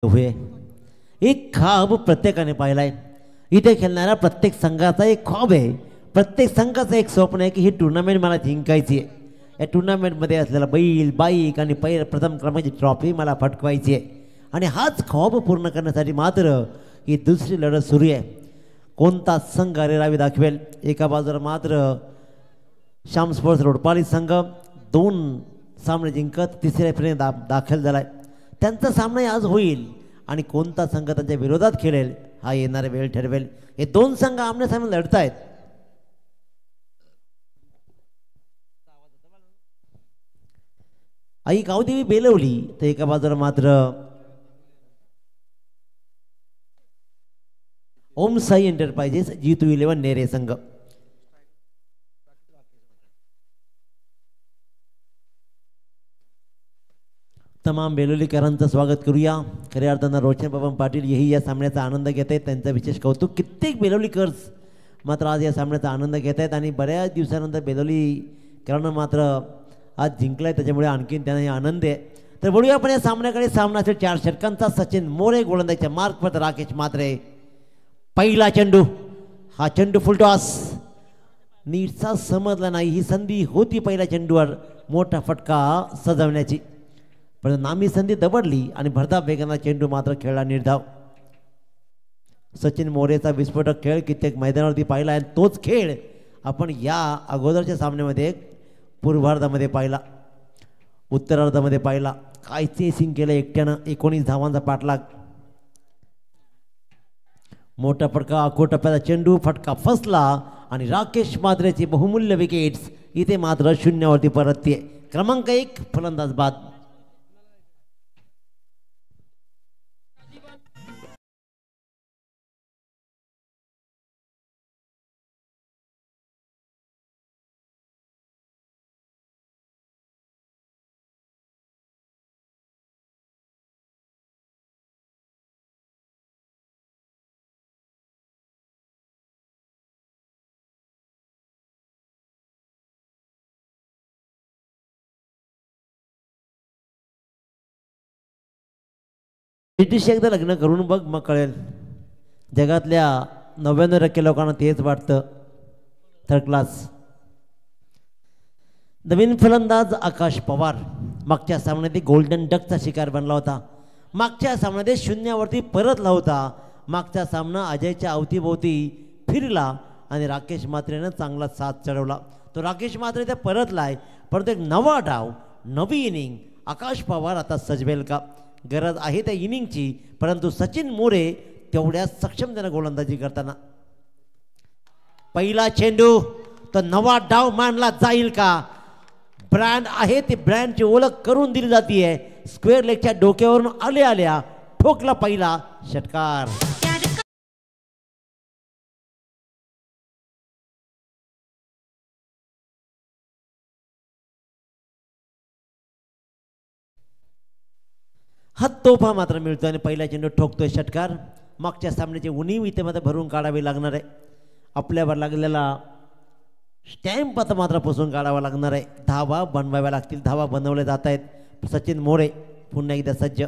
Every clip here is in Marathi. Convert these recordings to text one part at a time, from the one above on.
हुए एक ख्वाब प्रत्येकाने पाहिलाय. इथे खेळणाऱ्या प्रत्येक संघाचा एक ख्वाब आहे. प्रत्येक संघाचं एक स्वप्न आहे की ही टुर्नामेंट मला जिंकायची आहे. या टुर्नामेंटमध्ये असलेला बैल बाईक आणि प्रथम क्रमांकाची ट्रॉफी मला फटकवायची आहे. आणि हाच ख्वाब पूर्ण करण्यासाठी मात्र ही दुसरी लढत सुरू आहे. कोणता संघ अरेरावी दाखवेल. एका बाजूला मात्र श्याम स्पोर्ट्स रोडपाली संघ 2 सामने जिंकत तिसऱ्या फेरीने दाखल झालाय. त्यांचा सामना आज होईल आणि कोणता संघ त्यांच्या विरोधात खेळेल हा येणारा वेळ ठरवेल. हे 2 संघ आमने-सामने लढतायत. आई गावदेवी बेलवली तर एका बाजूला मात्र ओम साई एंटरप्राइजेस G211 नेरे संघ. तमाम बेलोलीकरांचं स्वागत करूया. खऱ्या अर्थानं रोशन बाबा पाटील हेही या सामन्याचा आनंद घेत आहेत. त्यांचा विशेष कौतुक. कित्येक बेलोलीकर्स मात्र आज या सामन्याचा आनंद घेत आहेत आणि बऱ्याच दिवसानंतर बेलोलीकरांना मात्र आज जिंकलाय त्याच्यामुळे आणखीन त्यांना आनंद आहे. तर बघूया आपण या सामन्याकडे. सामना असेल 4 षटकांचा. सचिन मोरे गोलंदाजीच्या मार्कवर राकेश म्हात्रे. पहिला चेंडू. हा चेंडू फुलटॉस नीटचा समजला नाही. ही संधी होती पहिल्या चेंडूवर मोठा फटका सजवण्याची, पण नामी संधी दबडली आणि भरधाव वेगाने चेंडू मात्र खेळला निर्धाव. सचिन मोरेचा विस्फोटक खेळ कित्येक मैदानावरती पाहिला आणि तोच खेळ आपण या अगोदरच्या सामन्यामध्ये पूर्वार्धामध्ये पाहिला, उत्तरार्धामध्ये पाहिला. काय चेसिंग केलं एकट्यानं. 19 धावांचा पाठलाग. मोठा फटका. आखो टप्प्याचा चेंडू. फटका फसला आणि राकेश म्हात्रेची बहुमूल्य विकेट्स इथे मात्र शून्यावरती परतते. क्रमांक 1 फलंदाज बाद. ब्रिटिश एकदा लग्न करून बघ, मग कळेल. जगातल्या 99% लोकांना तेच वाटतं. Third class. नवीन फलंदाज आकाश पवार. मागच्या सामन्यात गोल्डन डकचा शिकार बनला होता. मागच्या सामन्यात शून्यावरती परतला होता. मागचा सामना अजयच्या अवतीभोवती फिरला आणि राकेश म्हात्रेनं चांगला साथ चढवला. तो राकेश म्हात्रे ते परतलाय, परंतु एक नवा डाव, नवी इनिंग आकाश पवार आता सजवेल का? गरज आहे त्या इनिंगची, परंतु सचिन मोरे तेवढ्या सक्षम त्यानं गोलंदाजी करताना. पहिला चेंडू. तो नवा डाव मानला जाईल का? ब्रँड आहे ते ब्रँडची ओळख करून दिली जाते. स्क्वेअर लेगच्या डोक्यावरून आल्या ठोकला पहिला षटकार. हा तोफा मात्र मिळतो आणि पहिला चेंडू ठोकतोय षटकार. मागच्या सामन्याची उणीव इथे मात्र भरून काढावी लागणार आहे. आपल्यावर लागलेला स्टॅम्प आता मात्र पुसून काढावा लागणार आहे. धावा बनवाव्या लागतील. धावा बनवल्या जात आहेत. सचिन मोरे पुन्हा एकदा सज्ज.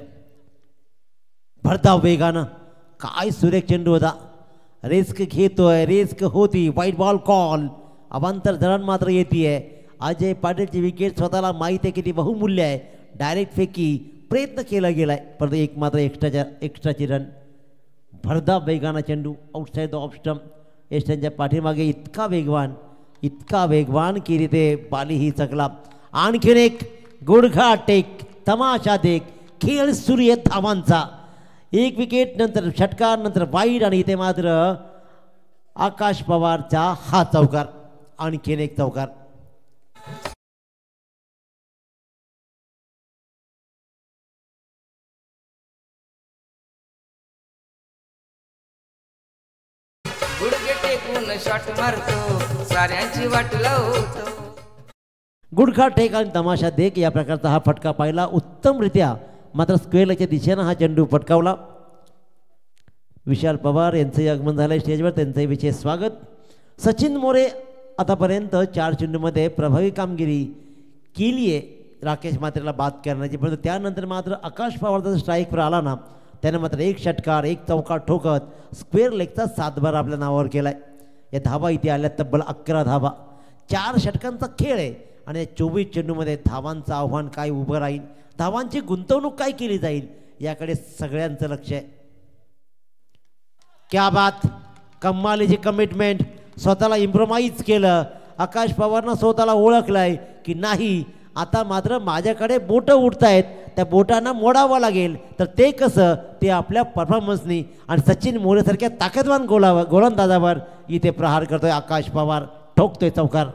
भरधाव वेगानं. काय सुरेख चेंडू होता. रिस्क घेतोय. रिस्क होती. वाईट बॉल कॉल. अवांतर धरण मात्र येते. अजय पाटीलची विकेट स्वतःला माहिती आहे किती बहुमूल्य आहे. डायरेक्ट फेकी प्रयत्न केला गेलाय, परंतु एक मात्र एक्स्ट्राची रन. भरधाव वेगाना चेंडू आउटसाइड द ऑफ स्टंप. एस्टनच्या पाठीमागे इतका वेगवान की तिथे बाली ही चकला. आणखीन एक गुडघा टेक. तमाशा देख. खेळ सुरू आहे धावांचा. एक विकेट नंतर षटकार, नंतर वाईड आणि इथे मात्र आकाश पवारचा हा चौकार. आणखीन एक चौकार. शॉट मारतो साऱ्यांची वाट लावतो. गुडघा टेक आणि तमाशा देख या प्रकारचा हा फटका पाहिला उत्तमरित्या. मात्र स्क्वेअरच्या दिशेनं हा चेंडू फटकावला. विशाल पवार यांचंही आगमन झालंय स्टेजवर. त्यांचंही विशेष स्वागत. सचिन मोरे आतापर्यंत 4 चेंडूमध्ये प्रभावी कामगिरी केली आहे राकेश म्हात्रेला बाद करण्याची, परंतु त्यानंतर मात्र आकाश पवारचा स्ट्राईकवर आला ना त्याने मात्र एक षटकार एक चौकार ठोकत स्क्वेअर लेगचा 7 आपल्या नावावर केलाय. या धावा इथे आल्या तब्बल 11 धावा. 4 षटकांचा खेळ आहे आणि या 24 चेंडूमध्ये धावांचं आव्हान काय उभं राहील, धावांची गुंतवणूक काय केली जाईल याकडे सगळ्यांचं लक्ष आहे. क्या बात, कमालीची कमिटमेंट, स्वतःला इम्प्रोमाइज केलं. आकाश पवारनं स्वतःला ओळखलंय की नाही आता मात्र माझ्याकडे बोटं उठत आहेत, त्या बोटांना मोडावं लागेल. तर ते कसं, ते आपल्या परफॉर्मन्सनी आणि सचिन मोरेसारख्या ताकदवान गोलंदाजावर इथे प्रहार करतोय आकाश पवार, ठोकतोय चौकार.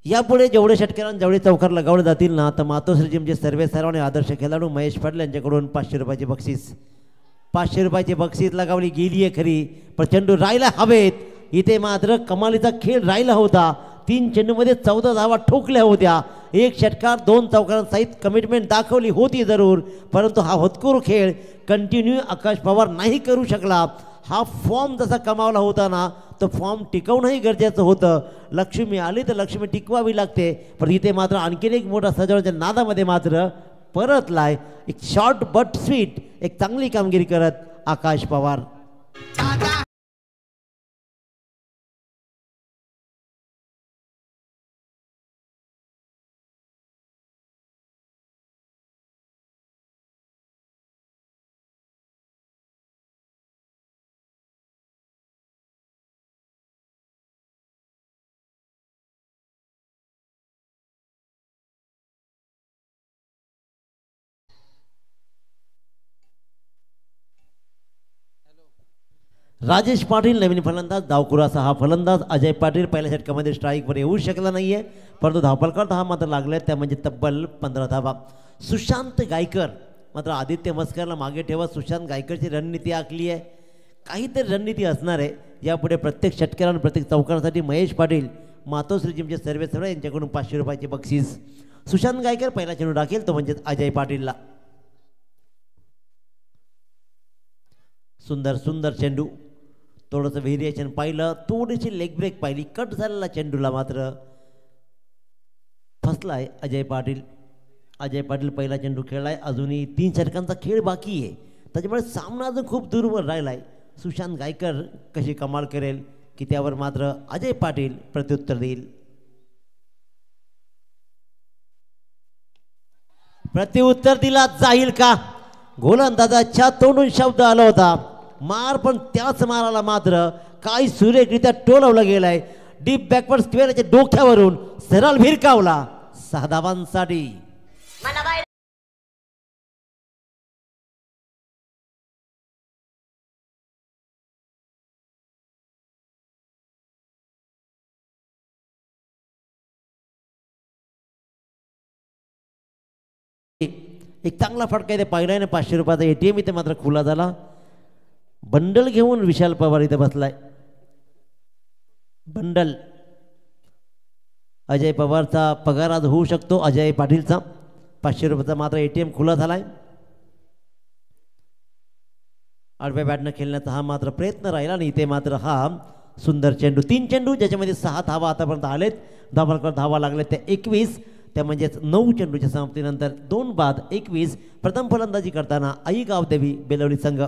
यापुढे जेवढे षटकारांना जेवढे चौकार लगावले जातील ना, तर मातोश्री जिमचे सर्वे सर्व आणि आदर्श खेळाडू महेश पाटील यांच्याकडून 500 रुपयाचे बक्षीस, 500 रुपयाची बक्षीस लगावली गेली आहे खरी, पण चेंडू राहिला हवेत. इथे मात्र कमालीचा खेळ राहिला होता. 3 चेंडूमध्ये 14 धावा ठोकल्या होत्या. एक षटकार 2 चौकारांसहित कमिटमेंट दाखवली होती जरूर, परंतु हा होतकरू खेळ कंटिन्यू आकाश पवार नाही करू शकला. हा फॉर्म जसा कमावला होता ना, तो फॉर्म टिकवणंही गरजेचं होतं. लक्ष्मी आली तर लक्ष्मी टिकवावी लागते, पण इथे मात्र आणखीन एक मोठा सजावण्याच्या नादामध्ये मात्र परतलाय. एक शॉर्ट बट स्वीट, एक चांगली कामगिरी करत आकाश पवार. राजेश पाटील नवीन फलंदाज, डावखुराचा हा फलंदाज. अजय पाटील पहिल्या षटकामध्ये स्ट्राईकवर येऊ शकला नाहीये, परंतु धावफलकात हा मात्र लागलाय, त्या म्हणजे तब्बल 15 धावा. सुशांत गायकर मात्र आदित्य मस्करला मागे ठेवत सुशांत गायकरची रणनीती आखली आहे. काहीतरी रणनीती असणार आहे. यापुढे प्रत्येक षटकारावर प्रत्येक चौकारासाठी महेश पाटील मातोश्री जिमचे सर्वे यांच्याकडून 500 रुपयाचे बक्षीस. सुशांत गायकर पहिला चेंडू टाकेल, तो म्हणजे अजय पाटीलला. सुंदर सुंदर चेंडू, थोडंसं व्हेरिएशन पाहिलं, थोडीशी लेग ब्रेक पाहिली, कट झालेला चेंडूला मात्र फसलाय अजय पाटील. अजय पाटील पहिला चेंडू खेळलाय, अजूनही 3 षटकांचा खेळ बाकी आहे, त्याच्यामुळे सामना अजून खूप दूरवर राहिलाय. सुशांत गायकर कशी कमाल करेल की त्यावर मात्र अजय पाटील प्रत्युत्तर देईल. प्रत्युत्तर दिला जाईल का? गोलंदाजाच्या तोंडून शब्द आला होता मार, पण त्याच माराला मात्र काही सुरेखरित्या टोलवलं गेलंय. डीप बॅकवर्ड स्क्वेअरच्या डोक्यावरून सरळ भिरकावला. 6 धावांसाठी. एक चांगला फटका इथे पाहिलाय ना, 500 रुपयाचा ATM इथे मात्र खुला झाला. बंडल घेऊन विशाल पवार इथे बसलाय. बंडल, अजय पवारचा पगार आज होऊ शकतो. अजय पाटीलचा 500 रुपयाचा मात्र ATM खुला झालाय. आडव्या बॅटनं खेळण्याचा हा मात्र प्रयत्न राहिला आणि इथे मात्र हा सुंदर चेंडू, 3 चेंडू ज्याच्यामध्ये 6 धावा आतापर्यंत आलेत. धावा लागले त्या 21, त्या म्हणजेच 9 चेंडूच्या समाप्तीनंतर 2 बाद 21. प्रथम फलंदाजी करताना आई गावदेवी बेलवली संघ.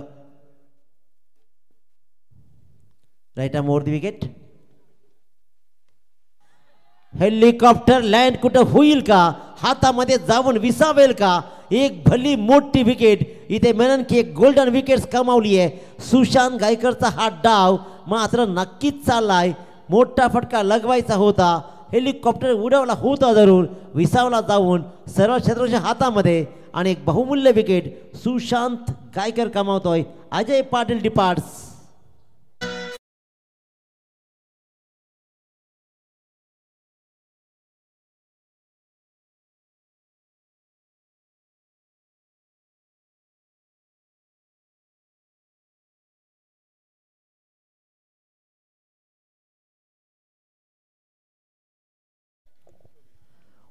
Right arm over the wicket. Helicopter land कुठं होईल का, हातामध्ये जाऊन विसावेल का? एक भली मोठी विकेट इथे मेनन की एक गोल्डन विकेट कमावली आहे. सुशांत गायकरचा हा डाव मात्र नक्कीच चाललाय. मोठा फटका लगवायचा होता, हेलिकॉप्टर उडवला होता जरूर, विसावला जाऊन सर्व क्षेत्राच्या हातामध्ये आणि एक बहुमूल्य विकेट सुशांत गायकर कमावतोय. अजय पाटील डिपार्ट्स.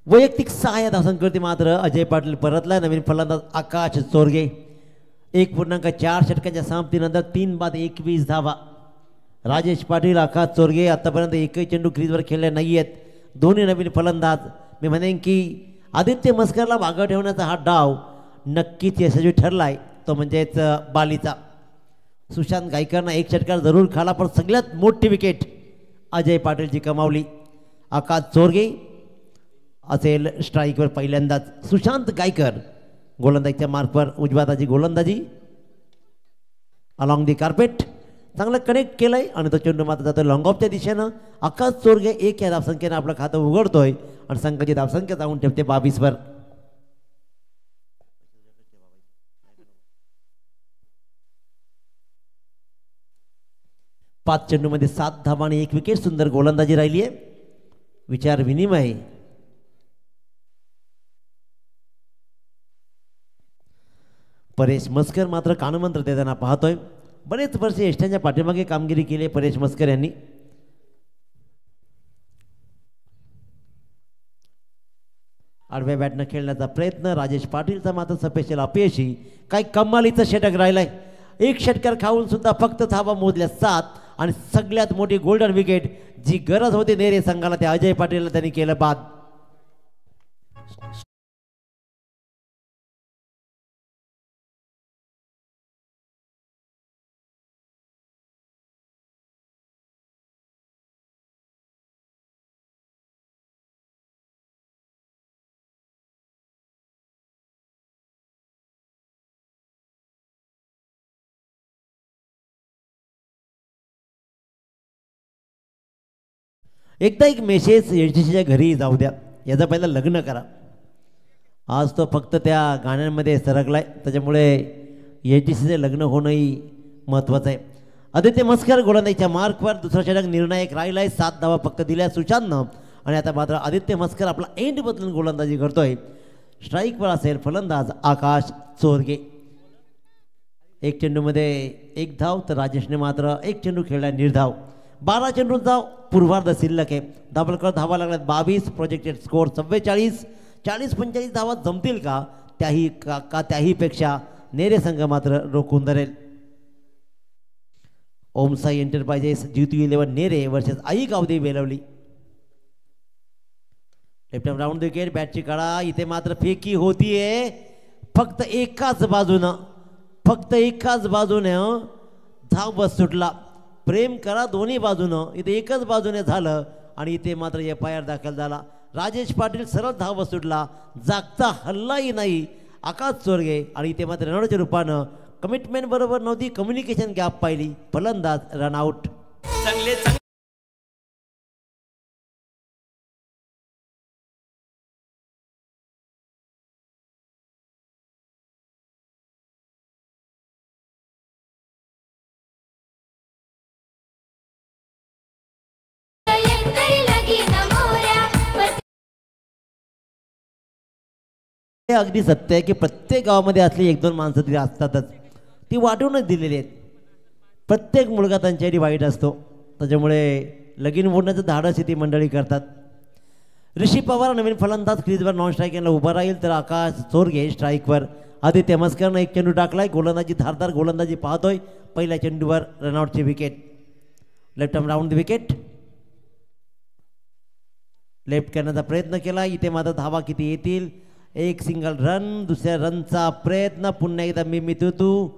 वैयक्तिक 6 या धावसंख्येवरती मात्र अजय पाटील परतला. नवीन फलंदाज आकाश चोरगे 1.4 षटकांच्या समाप्तीनंतर 3 बाद 21 धावा. राजेश पाटील आकाश चोरगे आतापर्यंत एकही चेंडू क्रीजवर खेळले नाही आहेत. दोन्ही नवीन फलंदाज. मी म्हणेन की आदित्य मस्करला मागं ठेवण्याचा हा डाव नक्कीच यशस्वी ठरलाय, तो म्हणजेच बालीचा. सुशांत गायकरनं 1 षटकार जरूर खाला, पण सगळ्यात मोठी विकेट अजय पाटीलची कमावली. आकाश चोरगे असेल स्ट्राईकवर पहिल्यांदाच. सुशांत गायकर गोलंदाजीच्या मार्कवर उजव्या हाताची गोलंदाजी अलॉंग दी कार्पेट. चांगलं कनेक्ट केलंय आणि तो चेंडू मात्र जातो लॉंग ऑफच्या दिशेनं. आकाश चोरगे 1 या धावसंख्येनं आपलं खातं उघडतोय आणि संघाची धावसंख्या जाऊन ठेवते 22वर. पाच चेंडूमध्ये 7 धावा आणि 1 विकेट. सुंदर गोलंदाजी राहिली आहे. विचार विनिमय. परेश मस्कर मात्र कानमंत्र देताना पाहतोय. बरेच वर्षे यष्ट्यांच्या पाठीमागे कामगिरी केली परेश मस्कर यांनी. आडव्या बॅटनं खेळण्याचा प्रयत्न राजेश पाटीलचा मात्र सपेशल अपयशी. काही कमालीचं षटक राहिलंय. 1 षटकार खाऊन सुद्धा फक्त धावा मोजल्या 7 आणि सगळ्यात मोठी गोल्डन विकेट जी गरज होती नेरे संघाला त्या अजय पाटीलला त्यांनी केलं बाद. एकदा एक मेसेज एचडीसीच्या घरी जाऊ द्या, याचा पहिला लग्न करा. आज तो फक्त त्या गाण्यांमध्ये सरकलाय, त्याच्यामुळे एचडीसीचे लग्न होणंही महत्त्वाचं आहे. आदित्य मस्कर गोलंदाजीच्या मार्कवर दुसरा षटक निर्णायक राहिलाय. 7 धावा फक्त दिल्या सुशांतनं आणि आता मात्र आदित्य मस्कर आपला एंड बदलून गोलंदाजी करतोय. स्ट्राईकवर असेल फलंदाज आकाश चोरगे. 1 चेंडूमध्ये 1 धाव तर राजेशने मात्र 1 चेंडू खेळला निर्धाव. 12 चेंडूंचा पूर्वार्ध शिल्लक आहे. दाबलकर धावा लागल्यात 22. Projected score 44. 40-45 धावा जमतील का त्याहीपेक्षा नेरे संघ मात्र रोखून धरेल. Om Sai enterprises GT11 Nere versus आई गावदे Belvali. Left hand round wicket. बॅटची काढा. इथे मात्र फेकी होतीये फक्त एकाच बाजूने धाव बस सुटला. प्रेम करा दोन्ही बाजूनं, इथे एकच बाजूने झालं आणि इथे मात्र FIR दाखल झाला. राजेश पाटील सरळ धाव सुटला, जागता हल्लाही नाही आकाश चोरगे आणि इथे मात्र रनआउटच्या रूपानं कमिटमेंट बरोबर नव्हती, कम्युनिकेशन गॅप पाहिली. फलंदाज रनआउट. अगदी सत्य आहे की प्रत्येक गावामध्ये असली 1-2 माणसं तरी असतातच, ती वाटूनच दिलेली आहेत. प्रत्येक मुलगा त्यांच्यासाठी वाईट असतो, त्याच्यामुळे लगीन मोडण्याचं धाडस ती मंडळी करतात. ऋषी पवार नवीन फलंदाज क्रीजवर नॉन स्ट्राईकला उभा राहील तर आकाश चोरगे स्ट्राईकवर. आदित्य मस्करनं 1 चेंडू टाकलाय. गोलंदाजी धारदार गोलंदाजी पाहतोय. पहिल्या चेंडूवर रनआउटची wicket. Left arm round wicket. Left करण्याचा प्रयत्न केला. इथे मात्र धावा किती येतील? 1 सिंगल रन. दुसऱ्या रनचा प्रयत्न पुन्हा एकदा मितू.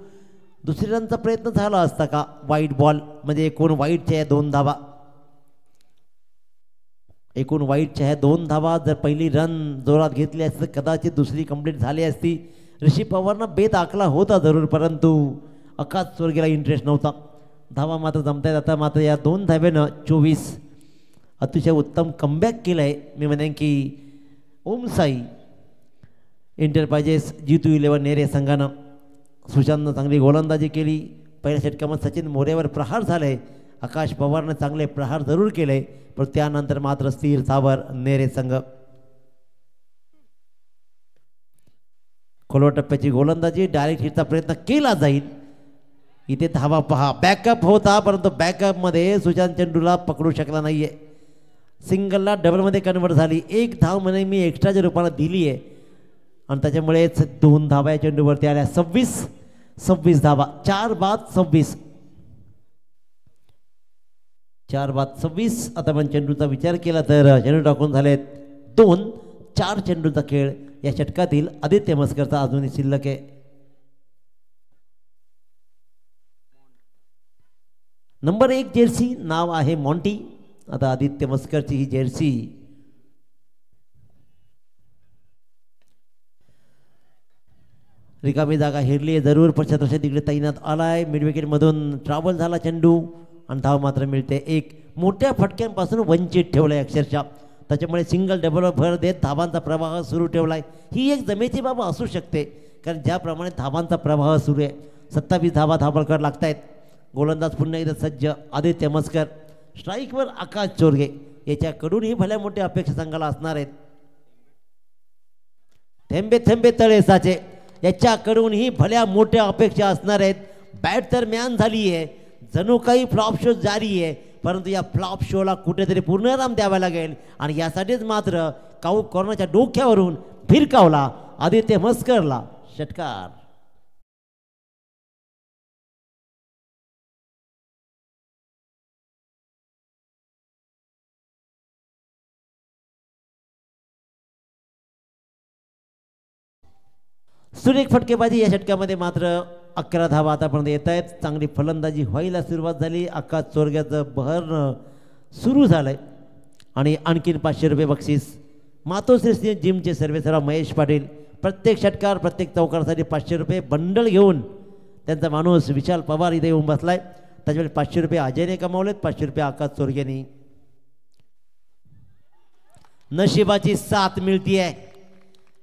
दुसऱ्या रनचा प्रयत्न झाला असता का? वाईट बॉल म्हणजे एकूण वाईटच्या ह्या 2 धावा. एकूण वाईटच्या ह्या 2 धावा. जर पहिली रन जोरात घेतली असती तर कदाचित दुसरी कंप्लीट झाली असती. ऋषी पवारनं बेत आखला होता जरूर, परंतु आकाश चोरगेला इंटरेस्ट नव्हता. धावा मात्र जमतायत. आता मात्र या 2 धावेनं 24. अतिशय उत्तम कमबॅक केलं आहे. मी म्हणेन की ओमसाई एंटरप्राइजेस GT11 नेरे संघानं. सुशांतनं चांगली गोलंदाजी केली. पहिल्या षटकामध्ये सचिन मोरेवर प्रहार झाले. आकाश पवारनं चांगले प्रहार जरूर केले, पण त्यानंतर मात्र स्थिर सावर नेरे संघ. खोलवा टप्प्याची गोलंदाजी. डायरेक्ट हिटचा प्रयत्न केला जाईल. इथे धावा पहा. बॅकअप होता, परंतु बॅकअपमध्ये सुशांत चेंडूला पकडू शकला नाहीये. सिंगलला डबलमध्ये कन्वर्ट झाली. एक धाव म्हणे मी एक्स्ट्राच्या रूपाला दिली आहे आणि त्याच्यामुळेच 2 धावा या चेंडूवरती आल्या. 26 धावा. 4 बाद 26. 4 बाद 26. आता आपण चेंडूचा विचार केला तर चेंडू टाकून झालेत 2. 4 चेंडूचा खेळ या षटकातील आदित्य मस्करचा अजूनही शिल्लक आहे. नंबर 1 जर्सी नाव आहे मॉन्टी. आता आदित्य मस्करची ही जर्सी रिकामी जागा हिरली आहे जरूर. पश्चात तिकडे तैनात आलाय. मिड विकेट मधून ट्रॅव्हल झाला चेंडू आणि धाव मात्र मिळते. एक मोठ्या फटक्यांपासून वंचित ठेवलाय अक्षरशः. त्याच्यामुळे सिंगल डबलवर भर देत धावांचा प्रवाह सुरू ठेवलाय. ही एक जमेची बाब असू शकते कारण ज्याप्रमाणे धावांचा प्रवाह सुरू आहे. 27 धावा धावलकर लागतायत. गोलंदाज पुन्हा एकदा सज्ज आदित्य मस्कर. स्ट्राईकवर आकाश चोरगे. याच्याकडूनही भल्या मोठ्या अपेक्षा संघाला असणार आहेत. थेंबे थेंबे तळे साचे याच्याकडूनही भल्या मोठ्या अपेक्षा असणार आहेत. बॅट तर म्यान झाली आहे. जणू काही फ्लॉप शो जारी आहे परंतु या फ्लॉप शोला कुठेतरी पूर्णविराम द्यावा लागेल आणि यासाठीच मात्र काऊ कॉर्नरच्या डोक्यावरून भिरकावला आदित्य मस्करला षटकार. सुरेख फटकेबाजी या षटकामध्ये मात्र 11 धावा आतापर्यंत येत आहेत. चांगली फलंदाजी व्हायला सुरुवात झाली. आकाश चोरग्याचं बहर सुरू झालंय आणि आणखीन 500 रुपये बक्षीस. मातोश्री जिमचे सर्वेसर्वा महेश पाटील प्रत्येक षटकार प्रत्येक चौकारासाठी 500 रुपये बंडल घेऊन त्यांचा माणूस विशाल पवार इथे येऊन बसलाय. त्याच्यावेळी 500 रुपये अजयने कमावलेत. 500 रुपये आकाश चोरग्यानी. नशिबाची साथ मिळतीये.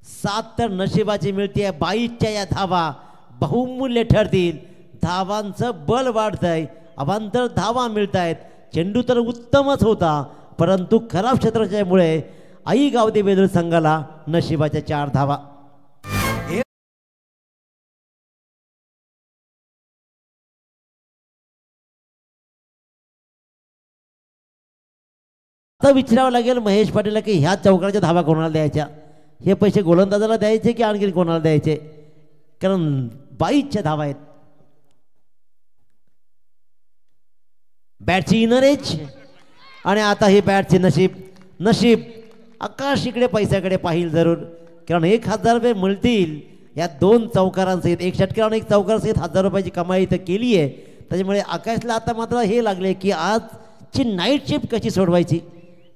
7 तर नशिबाची मिळतीये. 22च्या या धावा बहुमूल्य ठरतील. धावांचं बल वाढतंय. अवांतर धावा मिळत आहेत. चेंडू तर उत्तमच होता परंतु खराब क्षेत्राच्यामुळे आई गावदे बेदूर संघाला नशिबाच्या 4 धावा. आता विचारावं लागेल महेश पाटीलला की ह्या चौकाराच्या धावा कोणाला द्यायच्या. हे पैसे गोलंदाजाला द्यायचे की आणखी कोणाला द्यायचे कारण 22च्या धावा आहेत. बॅटची इनर एज आणि आता ही बॅटचे नशीब आकाश इकडे पैशाकडे पाहिल जरूर कारण 1000 रुपये मिळतील या 2 चौकारांसहित. एक षटकार आणि एक चौकारासहित 1000 रुपयाची कमाई इथं केली आहे. त्याच्यामुळे आकाशला आता मात्र हे लागले की आजची नाईट शिफ्ट कशी सोडवायची.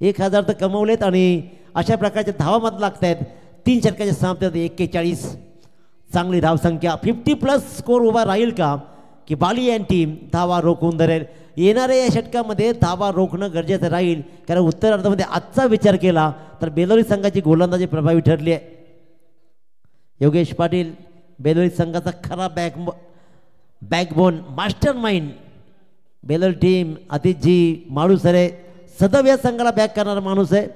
1000 तर कमवलेत आणि अशा प्रकारच्या धावा मात्र लागत आहेत. 3 षटकाच्या सामन्यात 41. चांगली धावसंख्या 50+ स्कोर उभा राहील का की बाली अँड टीम धावा रोखून धरेल. येणाऱ्या या षटकामध्ये धावा रोखणं गरजेचं राहील कारण उत्तरार्धामध्ये आजचा विचार केला तर बेलोरी संघाची गोलंदाजी प्रभावी ठरली आहे. योगेश पाटील बेलोरी संघाचा खरा बॅकबोन मास्टर माइंड. बेलोरी टीम अतिथजी माळूसरे सदैव या संघाला बॅक करणारा माणूस आहे.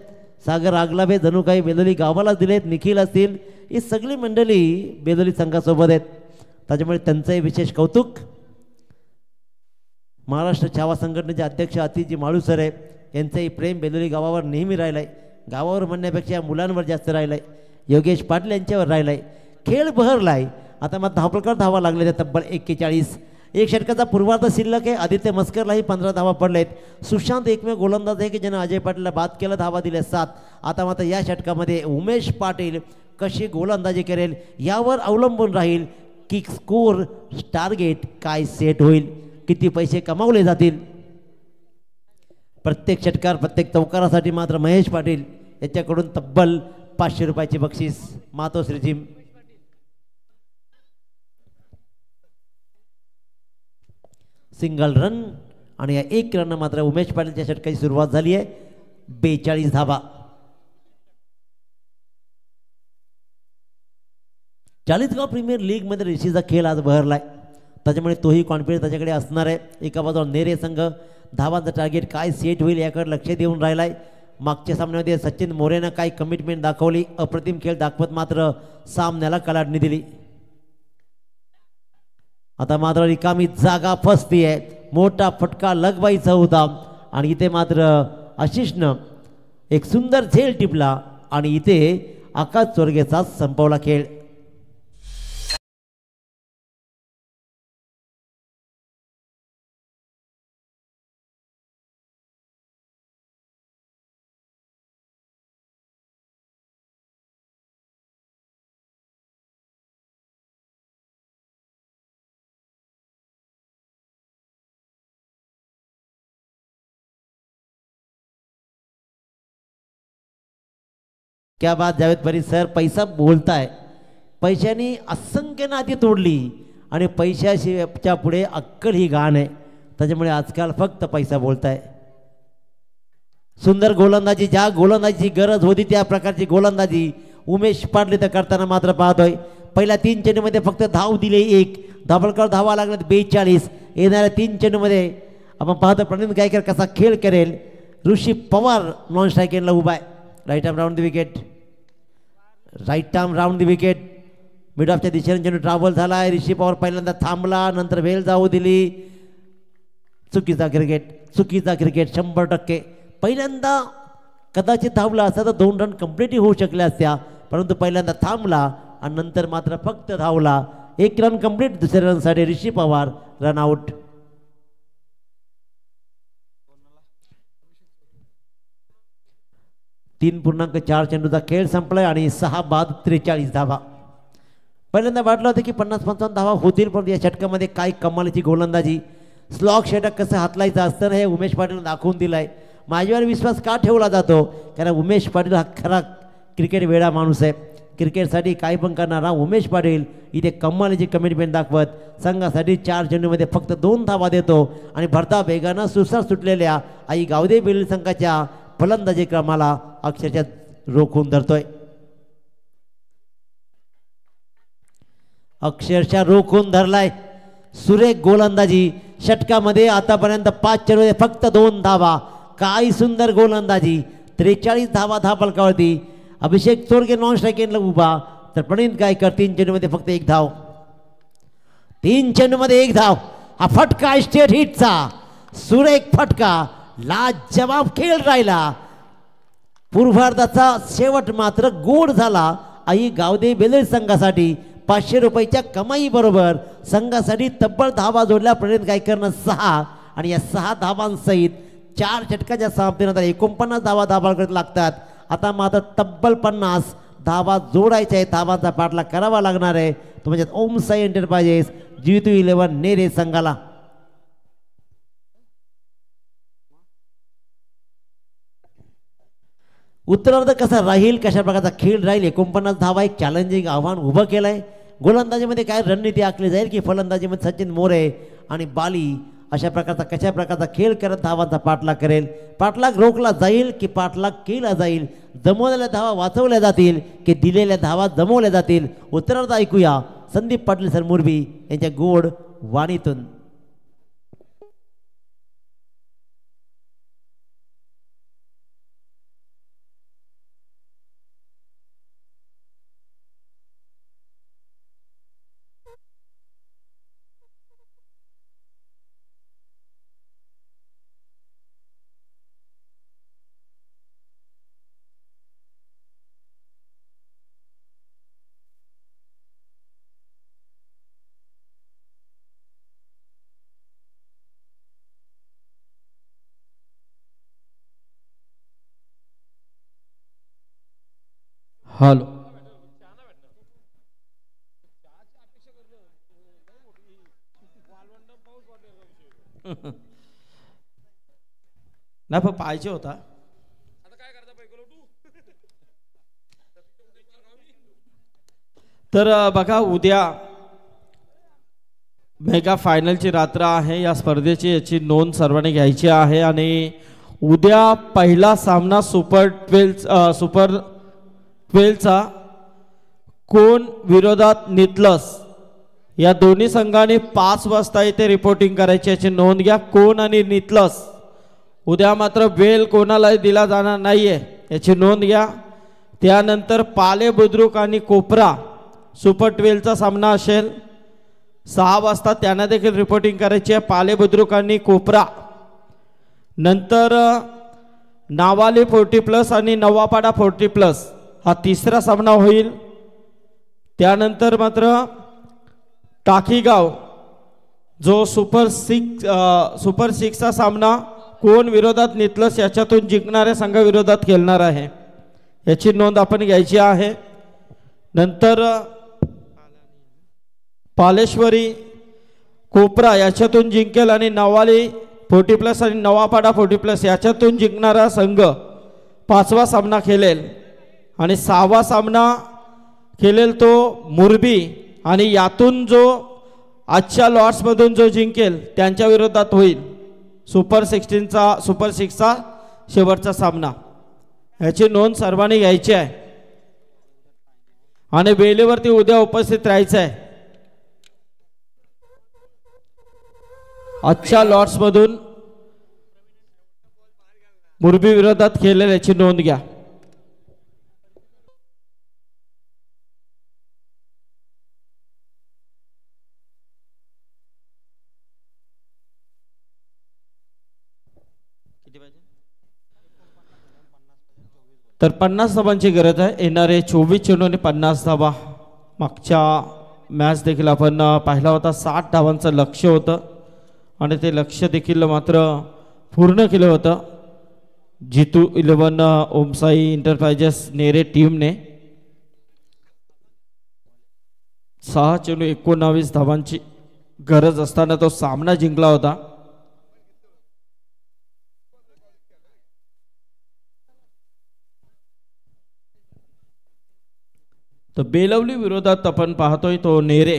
सागर आगलाबे जणू काही बेलोली गावाला दिलेत. निखिल असतील ही सगळी मंडळी बेलोली संघासोबत आहेत. त्याच्यामुळे त्यांचंही विशेष कौतुक. महाराष्ट्र छावा संघटनेचे अध्यक्ष अतिथजी माळूसरे यांचंही प्रेम बेलोली गावावर नेहमी राहिलं आहे. गावावर म्हणण्यापेक्षा मुलांवर जास्त राहिलं आहे. योगेश पाटील यांच्यावर राहिलं आहे. खेळ बहरला आहे. आता मग धावपळकर धावा लागलेल्या तब्बल 41. एक षटकाचा पूर्वार्ध शिल्लक आहे. आदित्य मस्करलाही 15 धावा पडलेत. सुशांत एकमेव गोलंदाज आहे की ज्यानं अजय पाटीलला बाद केलं. धावा दिल्या 7. आता मात्र या षटकामध्ये उमेश पाटील कशी गोलंदाजी करेल यावर अवलंबून राहील की स्कोर टार्गेट काय सेट होईल. किती पैसे कमावले जातील. प्रत्येक षटकार प्रत्येक चौकारासाठी मात्र महेश पाटील याच्याकडून तब्बल 500 रुपयाची बक्षीस. मातोश्री जिम. सिंगल रन आणि या 1 रन मात्र उमेश पाटीलच्या षटकाची सुरुवात झाली आहे. 42 धावा. चाळीसगाव प्रीमियर लीग मध्ये ऋषीचा खेळ आज बहरलाय. त्याच्यामुळे तोही कॉन्फिडन्स त्याच्याकडे असणार आहे. एका बाजूला नेरे संघ धावांचं टार्गेट काय सेट होईल याकडे लक्ष देऊन राहिलाय. मागच्या सामन्यामध्ये सचिन मोरेनं काय कमिटमेंट दाखवली. अप्रतिम खेळ दाखवत मात्र सामन्याला कलाडणी दिली. आता मात्र रिकामी जागा फसती आहे. मोठा फटका लगवायचा होता आणि इथे मात्र आशिषनं एक सुंदर झेल टिपला आणि इथे आकाश चोरगेचा संपवला खेळ. क्या बात जावेद परी सर, पैसा बोलताय. पैशाने असंख्य नाती तोडली आणि पैशाच्या पुढे अक्कल ही गाण आहे. त्याच्यामुळे आजकाल फक्त पैसा बोलताय. सुंदर गोलंदाजी, ज्या गोलंदाजीची गरज होती त्या प्रकारची गोलंदाजी उमेश पाटील तर करताना मात्र पाहतोय. पहिल्या 3 चेंडूमध्ये फक्त धाव दिले 1, धाबळकर धावा लागल्यात 42. येणाऱ्या 3 चेंडूमध्ये आपण पाहतो प्रणित गायकर कसा खेळ करेल. ऋषी पवार नॉन स्ट्रायकिंगला उभा आहे. Right arm round the wicket, right arm round the wicket. Mid ऑफच्या दिशेने चेंडू ट्रॅव्हल झाला आहे. ऋषी पवार पहिल्यांदा थांबला, नंतर वेल जाऊ दिली. चुकीचा क्रिकेट, चुकीचा क्रिकेट 100%. पहिल्यांदा कदाचित धावला असता तर 2 रन कंप्लीट होऊ शकल्या असत्या, परंतु पहिल्यांदा थांबला आणि नंतर मात्र फक्त धावला. 1 रन कंप्लीट. दुसऱ्या रनसाठी ऋषी पवार रन आउट. तीन 3.4 चेंडूचा खेळ संपलाय आणि 6 बाद 43 धावा. पहिल्यांदा वाटलं होतं की 50-55 धावा होतील, पण या षटकामध्ये काय कमालीची गोलंदाजी. स्लॉग षटक कसं हातलायचं असतं हे उमेश पाटील दाखवून दिलाय. माझ्यावर विश्वास का ठेवला जातो, कारण उमेश पाटील हा खरा क्रिकेट वेडा माणूस आहे. क्रिकेटसाठी काही पण करणारा उमेश पाटील इथे कमालीची कमिटमेंट दाखवत संघासाठी 4 चेंडूमध्ये फक्त 2 धावा देतो आणि भरता वेगानं सुसार सुटलेल्या आई गावदे बेली संघाच्या फलंदाजी क्रमाला अक्षरशः रोखून धरतोय. अक्षरशः रोखून धरलाय. सुरेख गोलंदाजी षटकामध्ये आतापर्यंत 5 चेंडूमध्ये फक्त 2 धावा. काय सुंदर गोलंदाजी. 43 धावा धापलकावरती. अभिषेक चोरगे नॉन स्ट्रायकिंगला उभा, तर प्रणित गायकर 3 चेंडूमध्ये फक्त 1 धाव. 3 चेंडूमध्ये 1 धाव. हा फटका स्टेट हिटचा सुरेख फटका. लाजवाब खेळ राहिला. पूर्वार्धाचा शेवट मात्र गोड झाला. आई गावदे बेले संघासाठी 500 रुपयाच्या कमाई बरोबर संघासाठी तब्बल धावा जोडल्या प्रणित गायकरनं 6 आणि या 6 धावांसहित 4 षटकाच्या समाप्तीनंतर 49 धावा दाबाळकडे लागतात. आता मात्र तब्बल 50 धावा जोडायच्या आहेत. धावांचा पाठलाग करावा लागणार आहे. तो म्हणजे ओम साई एंटरप्राइजेस G2 11 नेरे संघाला. उत्तरार्ध कसा राहील, कशा प्रकारचा खेळ राहील. 49 धावा एक चॅलेंजिंग आव्हान उभं केलंय. गोलंदाजीमध्ये काय रणनीती आखली जाईल की फलंदाजीमध्ये सचिन मोरे आणि बाली अशा प्रकारचा कशा प्रकारचा खेळ करत धावांचा पाठलाग करेल. पाठलाग रोखला जाईल की पाठलाग केला जाईल. जमवलेल्या धावा वाचवल्या जातील की दिलेल्या धावा जमवल्या जातील. उत्तरार्ध ऐकूया संदीप पाटील सर मुरबी यांच्या गोड वाणीतून. हॅलो. नाही पण पाहिजे होता. तर बघा उद्या मेगा फायनलची रात्र आहे. या स्पर्धेची याची नोंद सर्वांनी घ्यायची आहे. आणि उद्या पहिला सामना सुपर 12चा कोण विरोधात नितलस या दोन्ही संघांनी 5 वाजता इथे रिपोर्टिंग करायची. याची नोंद घ्या. कोण आणि नितलस उद्या मात्र वेल कोणालाही दिला जाणार नाहीये, याची नोंद घ्या. त्यानंतर पाले बुद्रुक आणि कोपरा सुपर 12चा सामना असेल 6 वाजता. त्यांना देखील रिपोर्टिंग करायची आहे पाले बुद्रुक आणि कोपरा. नंतर नावाली 40+ आणि नवापाडा 40+, हा तिसरा सामना होईल. त्यानंतर मात्र टाकीगाव जो सुपर 6चा सामना कोण विरोधात नितलस याच्यातून जिंकणाऱ्या संघाविरोधात खेळणार आहे, याची नोंद आपण घ्यायची आहे. नंतर पालेश्वरी कोपरा याच्यातून जिंकेल आणि नवाली 40+ आणि नवापाडा 40+ याच्यातून जिंकणारा संघ 5वा सामना खेळेल. आणि 6वा सामना खेळेल तो मुरबी, आणि यातून जो आजच्या लॉट्समधून जो जिंकेल त्यांच्या विरोधात होईल सुपर 6चा शेवटचा सामना. याची नोंद सर्वांनी घ्यायची आहे आणि वेळेवरती उद्या उपस्थित राहायचं आहे. आजच्या लॉट्समधून मुरबी विरोधात खेळेल याची नोंद घ्या. तर 50 धावांची गरज आहे. येणारे 24 चेंडूने 50 धावा. मागच्या मॅच देखील आपण पाहिला होता, 60 धावांचं लक्ष्य होतं आणि ते लक्ष्य देखील मात्र पूर्ण केलं होतं जितू 11 ओमसाई इंटरप्राइजेस नेरे टीमने. 6 चेंडू 19 धावांची गरज असताना तो सामना जिंकला होता. तर बेलवली विरोधात आपण पाहतोय तो नेरे.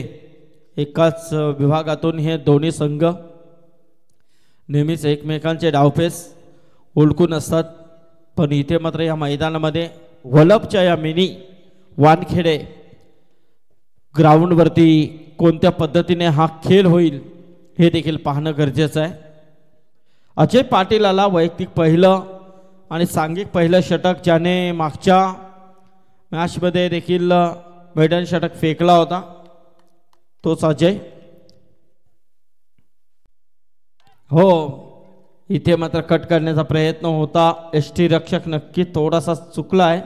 एकाच विभागातून हे दोन्ही संघ नेहमीच एकमेकांचे डावपेच ओळखून असतात, पण इथे मात्र या मैदानामध्ये वलपच्या या मिनी वानखेडे ग्राउंडवरती कोणत्या पद्धतीने हा खेळ होईल हे देखील पाहणं गरजेचं आहे. अजय पाटीलाला वैयक्तिक पहिलं आणि सांघिक पहिलं षटक ज्याने मागच्या मॅचमध्ये देखील मैदान षटक फेकला होता तोच अजय. हो, इथे मात्र कट करण्याचा प्रयत्न होता, एसटी रक्षक नक्की थोडासा चुकला आहे.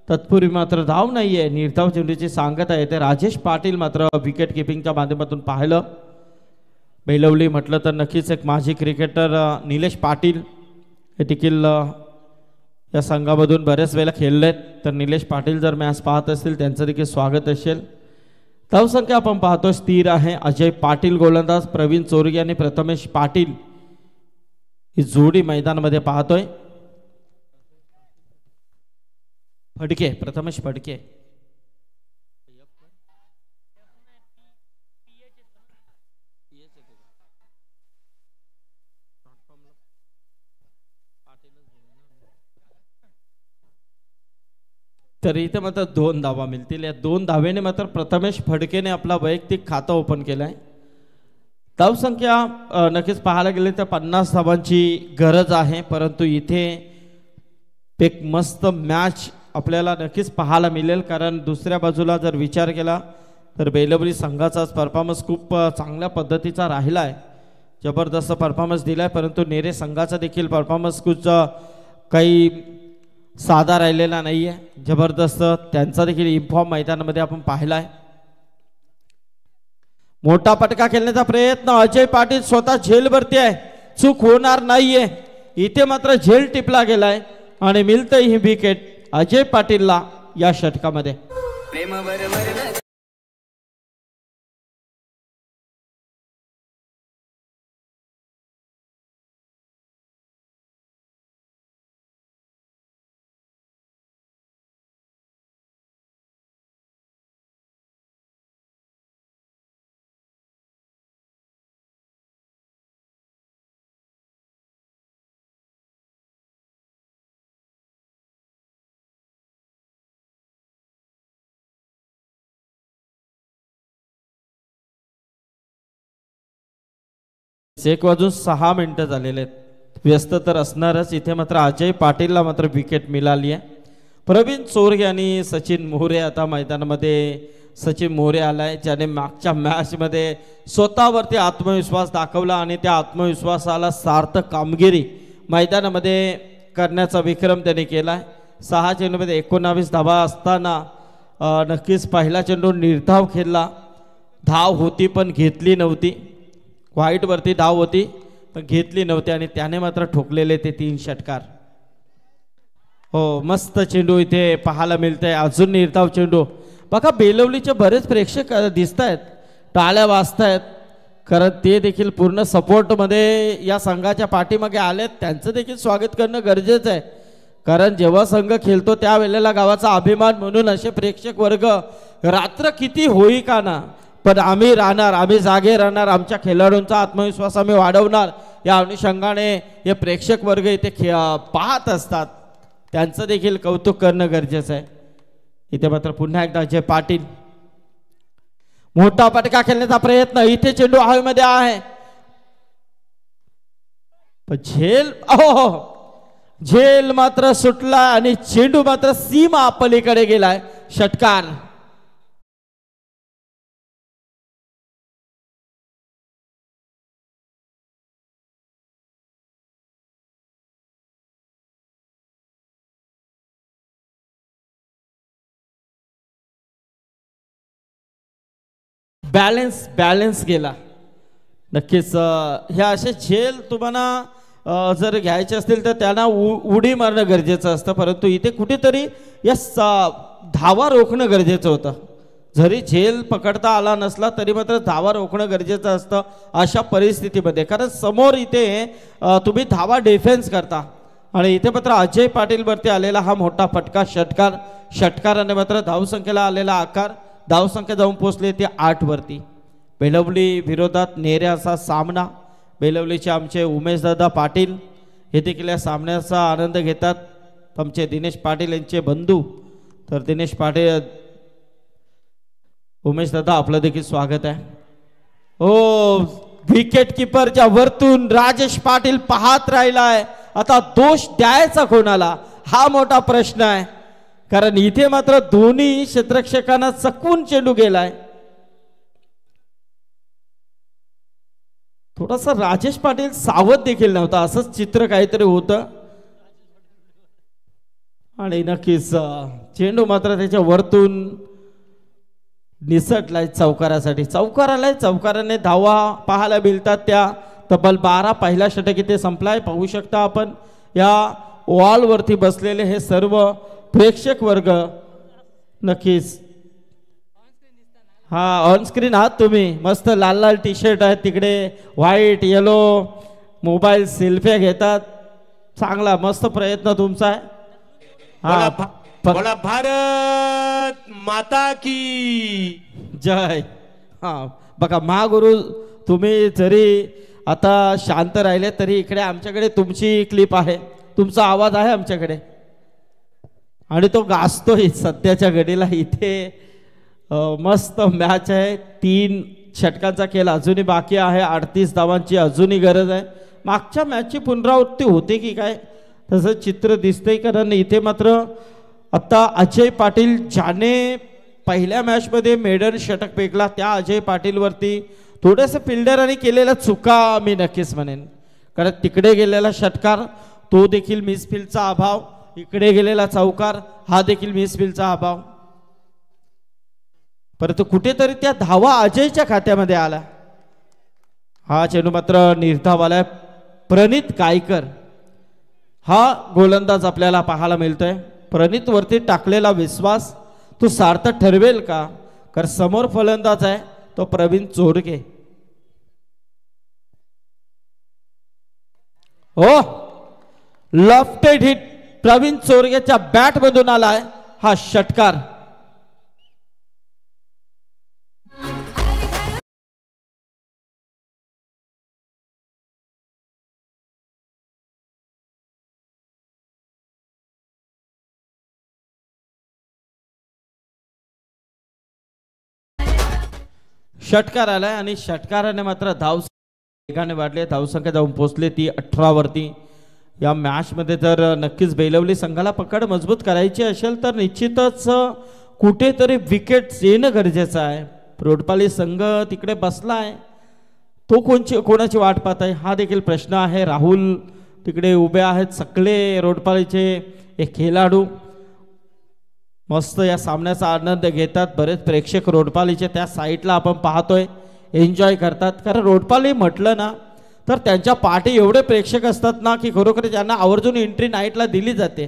तत्पूर्वी मात्र धाव नाही आहे, निर्धाव चेंडूची सांगत आहे ते राजेश पाटील मात्र विकेट किपिंगच्या माध्यमातून पाहिलं. बेलवली म्हटलं तर नक्कीच एक माजी क्रिकेटर निलेश पाटील हे देखील या संघामधून बरेच वेळेला खेळलेत. तर निलेश पाटील जर मॅच पाहत असतील त्यांचं देखील स्वागत असेल. धावसंख्या आपण पाहतोय स्थिर आहे. अजय पाटील गोलंदाज, प्रवीण चोरगे आणि प्रथमेश पाटील ही जोडी मैदानामध्ये पाहतोय. फडके, प्रथमेश फडके. तर इथे मात्र 2 धावा मिळतील. या 2 धावेने मात्र प्रथमेश फडकेने आपला वैयक्तिक खातं ओपन केलं आहे. धावसंख्या नक्कीच पाहायला गेले तर 50 धावांची गरज आहे, परंतु इथे एक मस्त मॅच आपल्याला नक्कीच पाहायला मिळेल. कारण दुसऱ्या बाजूला जर विचार केला तर बेलवली संघाचाच परफॉर्मन्स खूप चांगल्या पद्धतीचा राहिला आहे, जबरदस्त परफॉर्मन्स दिला आहे. परंतु नेरे संघाचा देखील परफॉर्मन्स खूप काही साधा राहिलेला नाही आहे, जबरदस्त त्यांचा देखील इन्फॉर्म मैदानामध्ये आपण पाहिला आहे. मोठा पटका खेळण्याचा प्रयत्न, अजय पाटील स्वतः झेलवरती आहे, चूक होणार नाहीये. इथे मात्र झेल टिपला गेलाय आणि मिळतंय ही विकेट अजय पाटीलला या षटकामध्ये. एक वाजून 6 मिनिटं झालेले आहेत. व्यस्त तर असणारच. इथे मात्र अजय पाटीलला मात्र विकेट मिळाली आहे. प्रवीण चोरगे आणि सचिन मोरे आता मैदानामध्ये. सचिन मोरे आलाय ज्याने मागच्या मॅचमध्ये स्वतःवरती आत्मविश्वास दाखवला आणि त्या आत्मविश्वासाला सार्थक कामगिरी मैदानामध्ये करण्याचा विक्रम त्यांनी केला आहे. 6 चेंडूमध्ये 19 धावा असताना नक्कीच पहिला चेंडू निर्धाव खेळला. धाव होती पण घेतली नव्हती. व्हाईटवरती धाव होती पण घेतली नव्हती आणि त्याने मात्र ठोकलेले ते 3 षटकार. हो, मस्त चेंडू इथे पाहायला मिळतंय. अजून निर्धाव चेंडू बघा. बेलवलीचे बरेच प्रेक्षक दिसत आहेत, टाळ्या वाजतायत, कारण ते देखील पूर्ण सपोर्टमध्ये या संघाच्या पाठीमागे आलेत. त्यांचं देखील स्वागत करणं गरजेचं आहे, कारण जेव्हा संघ खेळतो त्यावेळेला गावाचा अभिमान म्हणून असे प्रेक्षक वर्ग रात्र किती होई का ना, पण आम्ही राहणार, आम्ही जागे राहणार. आमच्या खेळाडूंचा आत्मविश्वास आम्ही वाढवणार. या अनुषंगाने हे प्रेक्षक वर्ग इथे पाहत असतात, त्यांचं देखील कौतुक करणं गरजेचं आहे. इथे मात्र पुन्हा एकदा अजय पाटील मोठा फटका खेळण्याचा प्रयत्न. इथे चेंडू हवेमध्ये आहे पण झेल मात्र सुटला आणि चेंडू मात्र सीमा पलीकडे गेलाय. षटकार. बॅलन्स गेला. नक्कीच ह्या असे झेल तुम्हाला जर घ्यायचे असतील तर त्यांना उडी मारणं गरजेचं असतं, परंतु इथे कुठेतरी या धावा रोखणं गरजेचं होतं. जरी झेल पकडता आला नसला तरी मात्र धावा रोखणं गरजेचं असतं अशा परिस्थितीमध्ये, कारण समोर इथे तुम्ही धावा डिफेन्स करता. आणि इथे मात्र अजय पाटीलवरती आलेला हा मोठा फटका. षटकाराने मात्र धावसंख्येला आलेला आकार. धावसंख्या जाऊन पोहोचली ती 8 वरती. बेलवली विरोधात नेऱ्याचा सामना. बेलवलीचे आमचे उमेशदादा पाटील हे देखील या सामन्याचा आनंद घेतात. आमचे दिनेश पाटील यांचे बंधू. तर दिनेश पाटील, उमेशदादा आपलं देखील स्वागत आहे. हो, विकेट किपरच्या वरतून राजेश पाटील पाहत राहिलाय. आता दोष द्यायचा कोणाला हा मोठा प्रश्न आहे, कारण इथे मात्र दोन्ही क्षेत्ररक्षकांना चकवून चेंडू गेलाय. थोडासा राजेश पाटील सावध देखील नव्हता, असंच चित्र काहीतरी होतं. आणि नक्कीच चेंडू मात्र त्याच्या वरतून निसटलाय चौकारासाठी. चौकाराने धावा पाहायला मिळतात त्या तब्बल 12. पहिला षटक इथे संपलाय. पाहू शकता आपण या वॉलवरती बसलेले हे सर्व प्रेक्षक वर्ग. नक्कीच हा ऑनस्क्रीन आहात तुम्ही. मस्त लाल लाल टी शर्ट आहेत तिकडे, व्हाईट येलो, मोबाईल सेल्फ्या घेतात. चांगला मस्त प्रयत्न तुमचा आहे. बोला भारत माता की जय. हा बघा महागुरु, तुम्ही जरी आता शांत राहिले तरी इकडे आमच्याकडे तुमची क्लिप आहे, तुमचा आवाज आहे आमच्याकडे आणि तो गाजतोय सध्याच्या घडीला. इथे मस्त मॅच आहे. 3 षटकांचा खेळ अजूनही बाकी आहे. 38 धावांची अजूनही गरज आहे. मागच्या मॅचची पुनरावृत्ती होते की काय तसं चित्र दिसतंय, कारण इथे मात्र आता अजय पाटील ज्याने पहिल्या मॅचमध्ये मेडल षटक फेकला त्या अजय पाटीलवरती थोडंसं फिल्डरांनी केलेल्या चुका मी नक्कीच म्हणेन, कारण तिकडे गेलेला षटकार तो देखील मिसफिल्डचा अभाव, इकडे गेलेला चौकार हा देखील मिसफिल्डचा अभाव. परंतु कुठेतरी त्या धावा अजयच्या खात्यामध्ये आला. हा चेंडू मात्र निर्धाव आलाय. प्रणित गायकर हा गोलंदाज आपल्याला पाहायला मिळतोय. प्रणित वरती टाकलेला विश्वास तो सार्थक ठरवेल का, कारण समोर फलंदाज आहे तो प्रवीण चोरगे. हो, लेफ्टेड हिट प्रवीण चोरगेच्या बॅट मधून आलाय हा षटकार. षटकार आलाय आणि षटकाराने मात्र वेगाने वाढले. धावसंख्या जाऊन पोहोचले ती 18 वरती. या मॅचमध्ये जर नक्कीच बेलवली संघाला पकड मजबूत करायची असेल तर निश्चितच कुठेतरी विकेट येणं गरजेचं आहे. रोडपाली संघ तिकडे बसलाय, तो कोणाची वाट पाहत आहे हा देखील प्रश्न आहे. राहुल तिकडे उभे आहेत सगळे रोडपालीचे एक खेळाडू मस्त या सामन्याचा आनंद घेतात. बरेच प्रेक्षक रोडपालीचे त्या साईडला आपण पाहतोय एन्जॉय करतात. कारण रोडपाली म्हटलं ना तर त्यांच्या पाठी एवढे प्रेक्षक असतात ना की खरोखर त्यांना आवर्जून एंट्री नाईटला दिली जाते.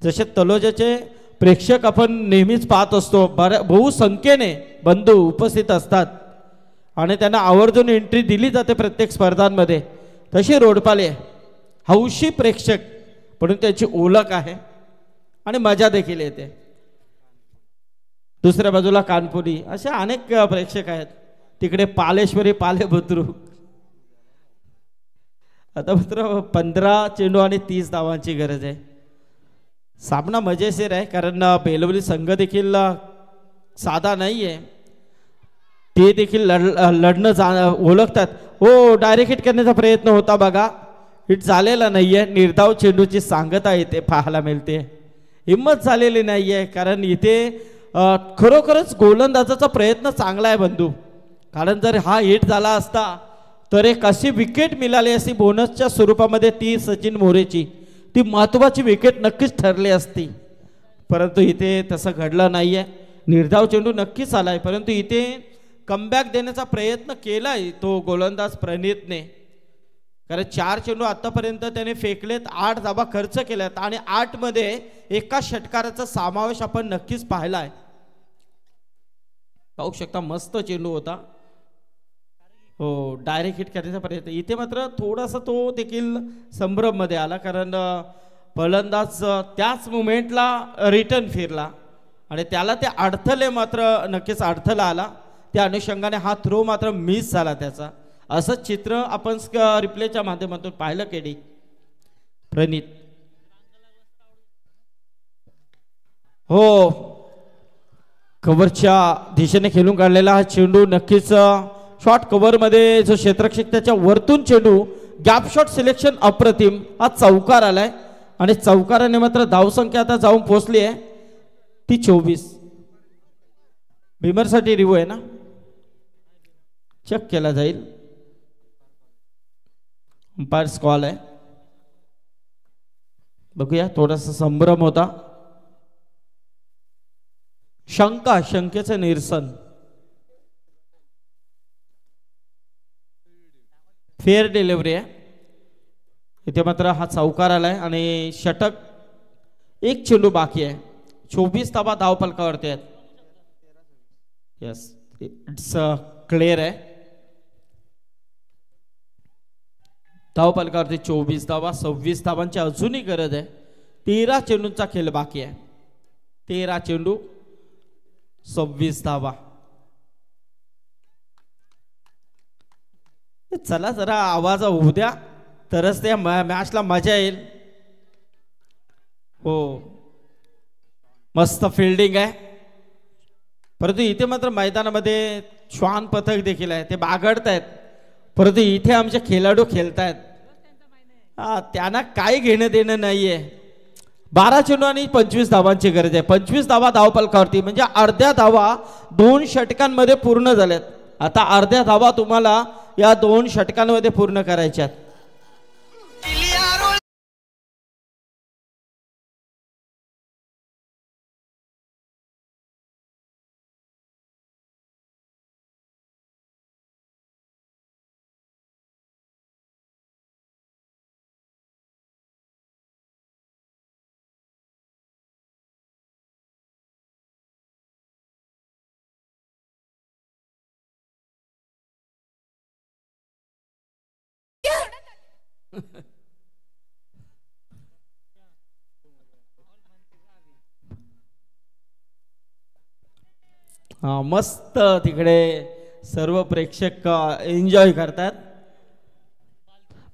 जसे तलोजाचे प्रेक्षक आपण नेहमीच पाहत असतो, बहुसंख्येने बंधू उपस्थित असतात आणि त्यांना आवर्जून एंट्री दिली जाते प्रत्येक स्पर्धांमध्ये. तशी रोडपाली आहे, हौशी प्रेक्षक म्हणून त्याची ओळख आहे आणि मजा देखील येते. दुसऱ्या बाजूला कानपुरी असे अनेक प्रेक्षक आहेत. तिकडे पालेश्वरी पाले बुद्रुक. आता मित्र 15 चेंडू आणि 30 धावांची गरज आहे. सामना मजेशीर आहे कारण बेलवली संघ देखील साधा नाही आहे. ते देखील लढणं ओळखतात. हो डायरेक्ट हिट करण्याचा प्रयत्न होता बघा, हिट झालेला नाही आहे. निर्धाव चेंडूची सांगता इथे पाहायला मिळते. हिंमत झालेली नाही आहे कारण इथे खरोखरच गोलंदाजाचा प्रयत्न चांगला आहे बंधू. कारण जर हा हिट झाला असता तर एक अशी विकेट मिळाली असती बोनसच्या स्वरूपामध्ये ती सचिन मोरेची, ती महत्त्वाची विकेट नक्कीच ठरली असती. परंतु इथे तसं घडलं नाही आहे. निर्धाव चेंडू नक्कीच आला आहे परंतु इथे कमबॅक देण्याचा प्रयत्न केला आहे तो गोलंदाज प्रणितने. कारण 4 चेंडू आत्तापर्यंत त्याने फेकलेत, 8 धावा खर्च केल्यात आणि 8 मध्ये एका षटकाराचा समावेश आपण नक्कीच पाहिला आहे. पाहू शकता मस्त चेंडू होता. हो डायरेक्ट हिट करण्याचा प्रयत्न. इथे मात्र थोडासा तो देखील संभ्रम मध्ये आला कारण फलंदाज त्याच मुमेंटला रिटर्न फिरला आणि त्याला ते अडथळे मात्र नक्कीच अडथळा आला. त्या अनुषंगाने हा थ्रो मात्र मिस झाला त्याचा. असं चित्र आपण रिप्लेच्या माध्यमातून पाहिलं केडी प्रणित. हो कव्हरच्या दिशेने खेळून काढलेला हा चेंडू नक्कीच शॉर्ट कव्हरमध्ये जो क्षेत्ररक्षक त्याच्या वरतून चेंडू गॅप शॉट सिलेक्शन अप्रतिम. हा चौकार आलाय आणि चौकाराने मात्र धावसंख्या आता जाऊन पोहोचली आहे ती 24. भीमरसाठी रिव्ह्यू आहे ना, चेक केला जाईल. अंपायर्स कॉल आहे. बघूया थोडासा संभ्रम होता. शंकेचं निरसन. फेअर डिलिव्हरी आहे. इथे मात्र हा चौकार आलाय आणि षटक 1 चेंडू बाकी आहे. 24 धावा धावफलकावरती आहेत. यस इट्स क्लिअर आहे. धावफलकावरती 24 धावा. 26 धावांची अजूनही गरज आहे. 13 चेंडूंचा खेळ बाकी आहे. 13 चेंडू 26 धावा. चला जरा आवाज होऊ द्या तरच त्या मॅचला मजा येईल. हो मस्त फिल्डिंग आहे परंतु इथे मात्र मैदानामध्ये श्वान पथक देखील आहे. ते बागडतायत परंतु इथे आमचे खेळाडू खेळतायत. त्यांना काही घेणं देणं नाहीये. 12 चेंडू आणि 25 धावांची गरज आहे. 25 धावा धावफलकावरती म्हणजे अर्ध्या धावा 2 षटकांमध्ये पूर्ण झाल्यात. आता अर्ध्या धावा तुम्हाला या 2 षटकांमध्ये पूर्ण करायच्यात. हा मस्त तिकडे सर्व प्रेक्षक एन्जॉय करतात.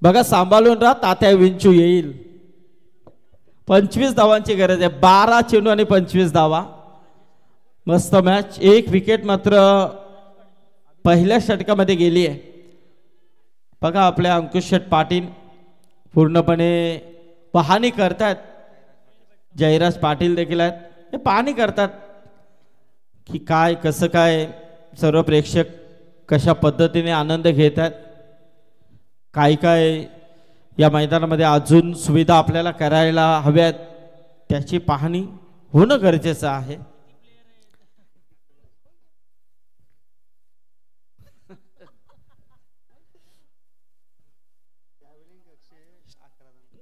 बघा सांभाळून राहा तात्या विंचू येईल. 25 धावांची गरज आहे. 12 चेंडू आणि 25 धावा. मस्त मॅच. 1 विकेट मात्र पहिल्या षटकामध्ये गेली आहे. बघा आपल्या अंकुश शेठ पाटील पूर्णपणे पाहणी करतात. जयराज पाटील देखील आहेत. हे पाहणी करतात की काय कसं काय सर्व प्रेक्षक कशा पद्धतीने आनंद घेतात. काय काय या मैदानामध्ये अजून सुविधा आपल्याला करायला हव्यात, त्याची पाहणी होणं गरजेचं आहे.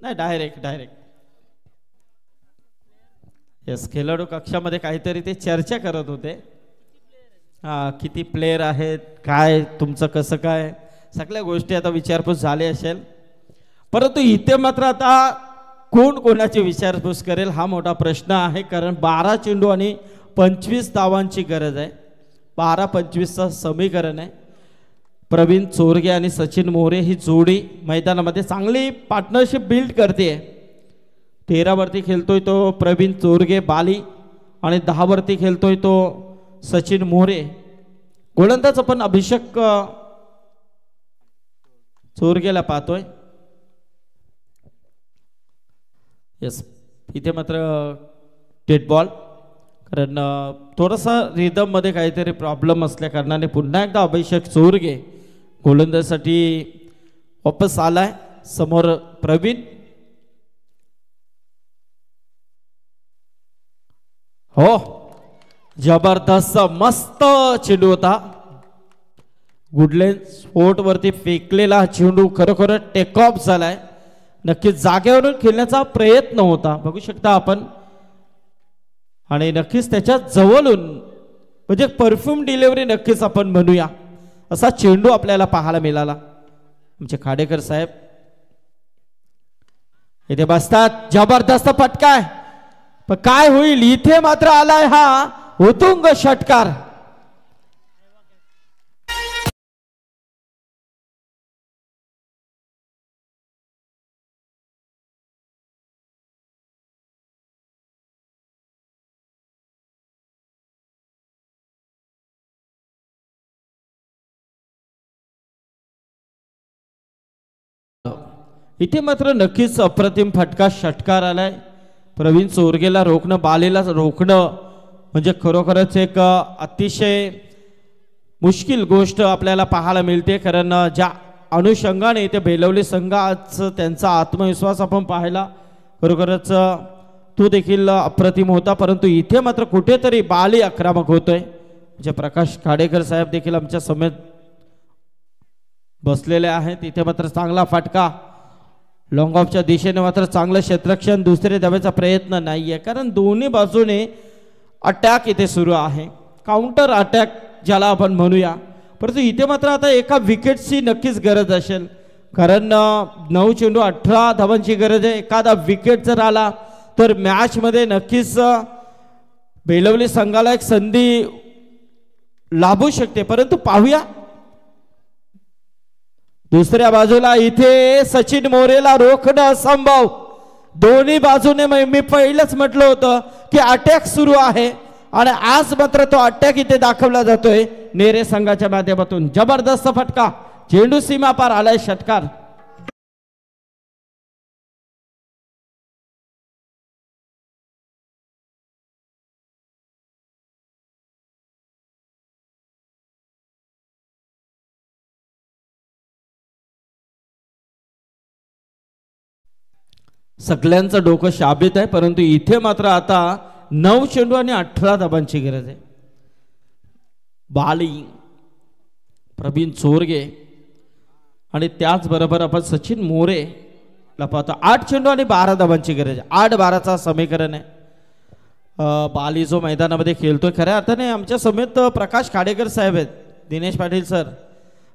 नाही, डायरेक्ट येस. खेळाडू कक्षामध्ये काहीतरी ते चर्चा करत होते. किती प्लेयर आहेत, काय तुमचं कसं काय, सगळ्या गोष्टी आता विचारपूस झाली असेल. परंतु इथे मात्र आता कोण कोणाची विचारपूस करेल हा मोठा प्रश्न आहे. कारण 12 चेंडू आणि 25 धावांची गरज आहे. 12-25चं समीकरण आहे. प्रवीण चोरगे आणि सचिन मोरे ही जोडी मैदानामध्ये चांगली पार्टनरशिप बिल्ड करते. 13 वरती खेळतोय तो प्रवीण चोरगे बाली आणि 10 वरती खेळतोय तो सचिन मोरे. गोलंदाज आपण अभिषेक चोरगेला पाहतोय. येस, इथे मात्र डेड बॉल. कारण थोडासा रिदम मध्ये काहीतरी प्रॉब्लेम असल्या कारणाने पुन्हा एकदा अभिषेक चोरगे गोलंदाजीसाठी वापस आलाय. समोर प्रवीण. हो, जबरदस्त मस्त चेंडू होता. गुडलेन स्पोर्ट वरती फेकलेला चेंडू खरोखर टेक ऑफ झालाय. नक्कीच जागेवरून खेळण्याचा प्रयत्न होता, बघू शकता आपण. आणि नक्कीच त्याच्या जवळून म्हणजे परफ्यूम डिलिव्हरी नक्कीच आपण म्हणूया असा चेंडू आपल्याला पाहायला मिळाला. आमचे खाडेकर साहेब इथे बसतात. जबरदस्त फटका. पण काय होईल, इथे मात्र आलाय हा उत्तुंग षटकार. इथे मात्र नक्कीच अप्रतिम फटका षटकार आलाय. प्रवीण चोरगेला रोखणं, बालेला रोखणं म्हणजे खरोखरच एक अतिशय मुश्किल गोष्ट आपल्याला पाहायला मिळते. कारण ज्या अनुषंगाने इथे बेलवली संघाच त्यांचा आत्मविश्वास आपण पाहिला खरोखरच तो देखील अप्रतिम होता. परंतु इथे मात्र कुठेतरी बाली आक्रमक होतोय. म्हणजे प्रकाश खाडेकर साहेब देखील आमच्या समेत बसलेले आहेत. इथे मात्र चांगला फटका लॉंग ऑफच्या दिशेने मात्र चांगलं क्षेत्ररक्षण. दुसरे धावेचा प्रयत्न नाहीये कारण दोन्ही बाजूने अटॅक इथे सुरू आहे, काउंटर अटॅक ज्याला आपण म्हणूया. परंतु इथे मात्र आता एका विकेटची नक्कीच गरज असेल. कारण 9 चेंडू 18 धावांची गरज आहे. एखादा विकेट जर आला तर मॅच मध्ये नक्कीच बेलवली संघाला एक संधी लाभू शकते. परंतु पाहूया दुसऱ्या बाजूला इथे सचिन मोरेला रोखणं असंभव. दोन्ही बाजूने मी पहिलंच म्हटलं होतं की अटॅक सुरू आहे आणि आज मात्र तो अटॅक इथे दाखवला जातोय नेरे संघाच्या माध्यमातून. जबरदस्त फटका, चेंडू सीमा पार आलाय, षटकार. सगळ्यांचं डोकं शाबित आहे. परंतु इथे मात्र आता 9 चेंडू आणि 18 धाबांची गरज आहे. बाली, प्रवीण चोरगे आणि त्याचबरोबर आपण सचिन मोरे ला पाहतो. 8 चेंडू आणि 12 धाबांची गरज आहे. 8-12चा समीकरण आहे. बाली जो मैदानामध्ये खेळतोय खऱ्या अर्थाने आमच्या समेत प्रकाश खाडेकर साहेब आहेत, दिनेश पाटील सर.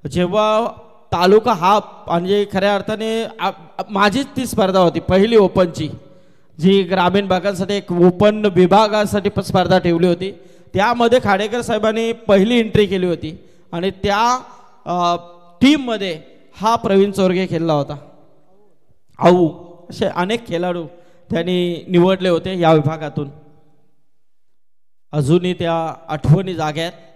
जेव्हा तालुका हा म्हणजे खऱ्या अर्थाने माझीच ती स्पर्धा होती पहिली ओपनची, जी ग्रामीण भागासाठी एक ओपन विभागासाठी स्पर्धा ठेवली होती. त्यामध्ये खाडेकर साहेबांनी पहिली एंट्री केली होती आणि त्या टीममध्ये हा प्रवीण चोरगे खेळला होता. असे अनेक खेळाडू त्यांनी निवडले होते या विभागातून. अजूनही त्या आठवणी जाग्या आहेत.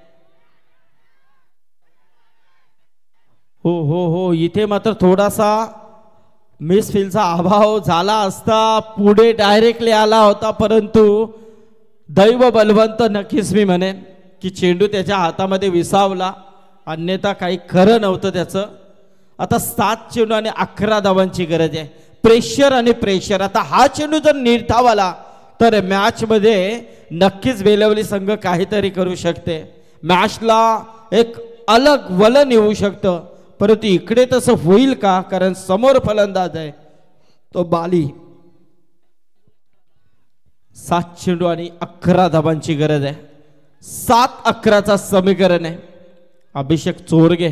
हो हो हो, इथे मात्र थोडासा मिसफिलचा अभाव झाला असता, पुढे डायरेक्टली आला होता. परंतु दैव बलवंत नक्कीच मी म्हणेन की चेंडू त्याच्या हातामध्ये विसावला, अन्यथा काही खरं नव्हतं त्याचं. आता 7 चेंडू आणि 11 धावांची गरज आहे. प्रेशर आणि प्रेशर. आता हा चेंडू जर नीट धाव आला तर मॅच मध्ये नक्कीच बेलवली संघ काहीतरी करू शकते. मॅचला एक अलग वलन येऊ शकतं. परंतु इकडे तसं होईल का? कारण समोर फलंदाज आहे तो बाली. 7 चेंडू आणि 11 धावांची गरज आहे. 7-11चा समीकरण आहे. अभिषेक चोरगे.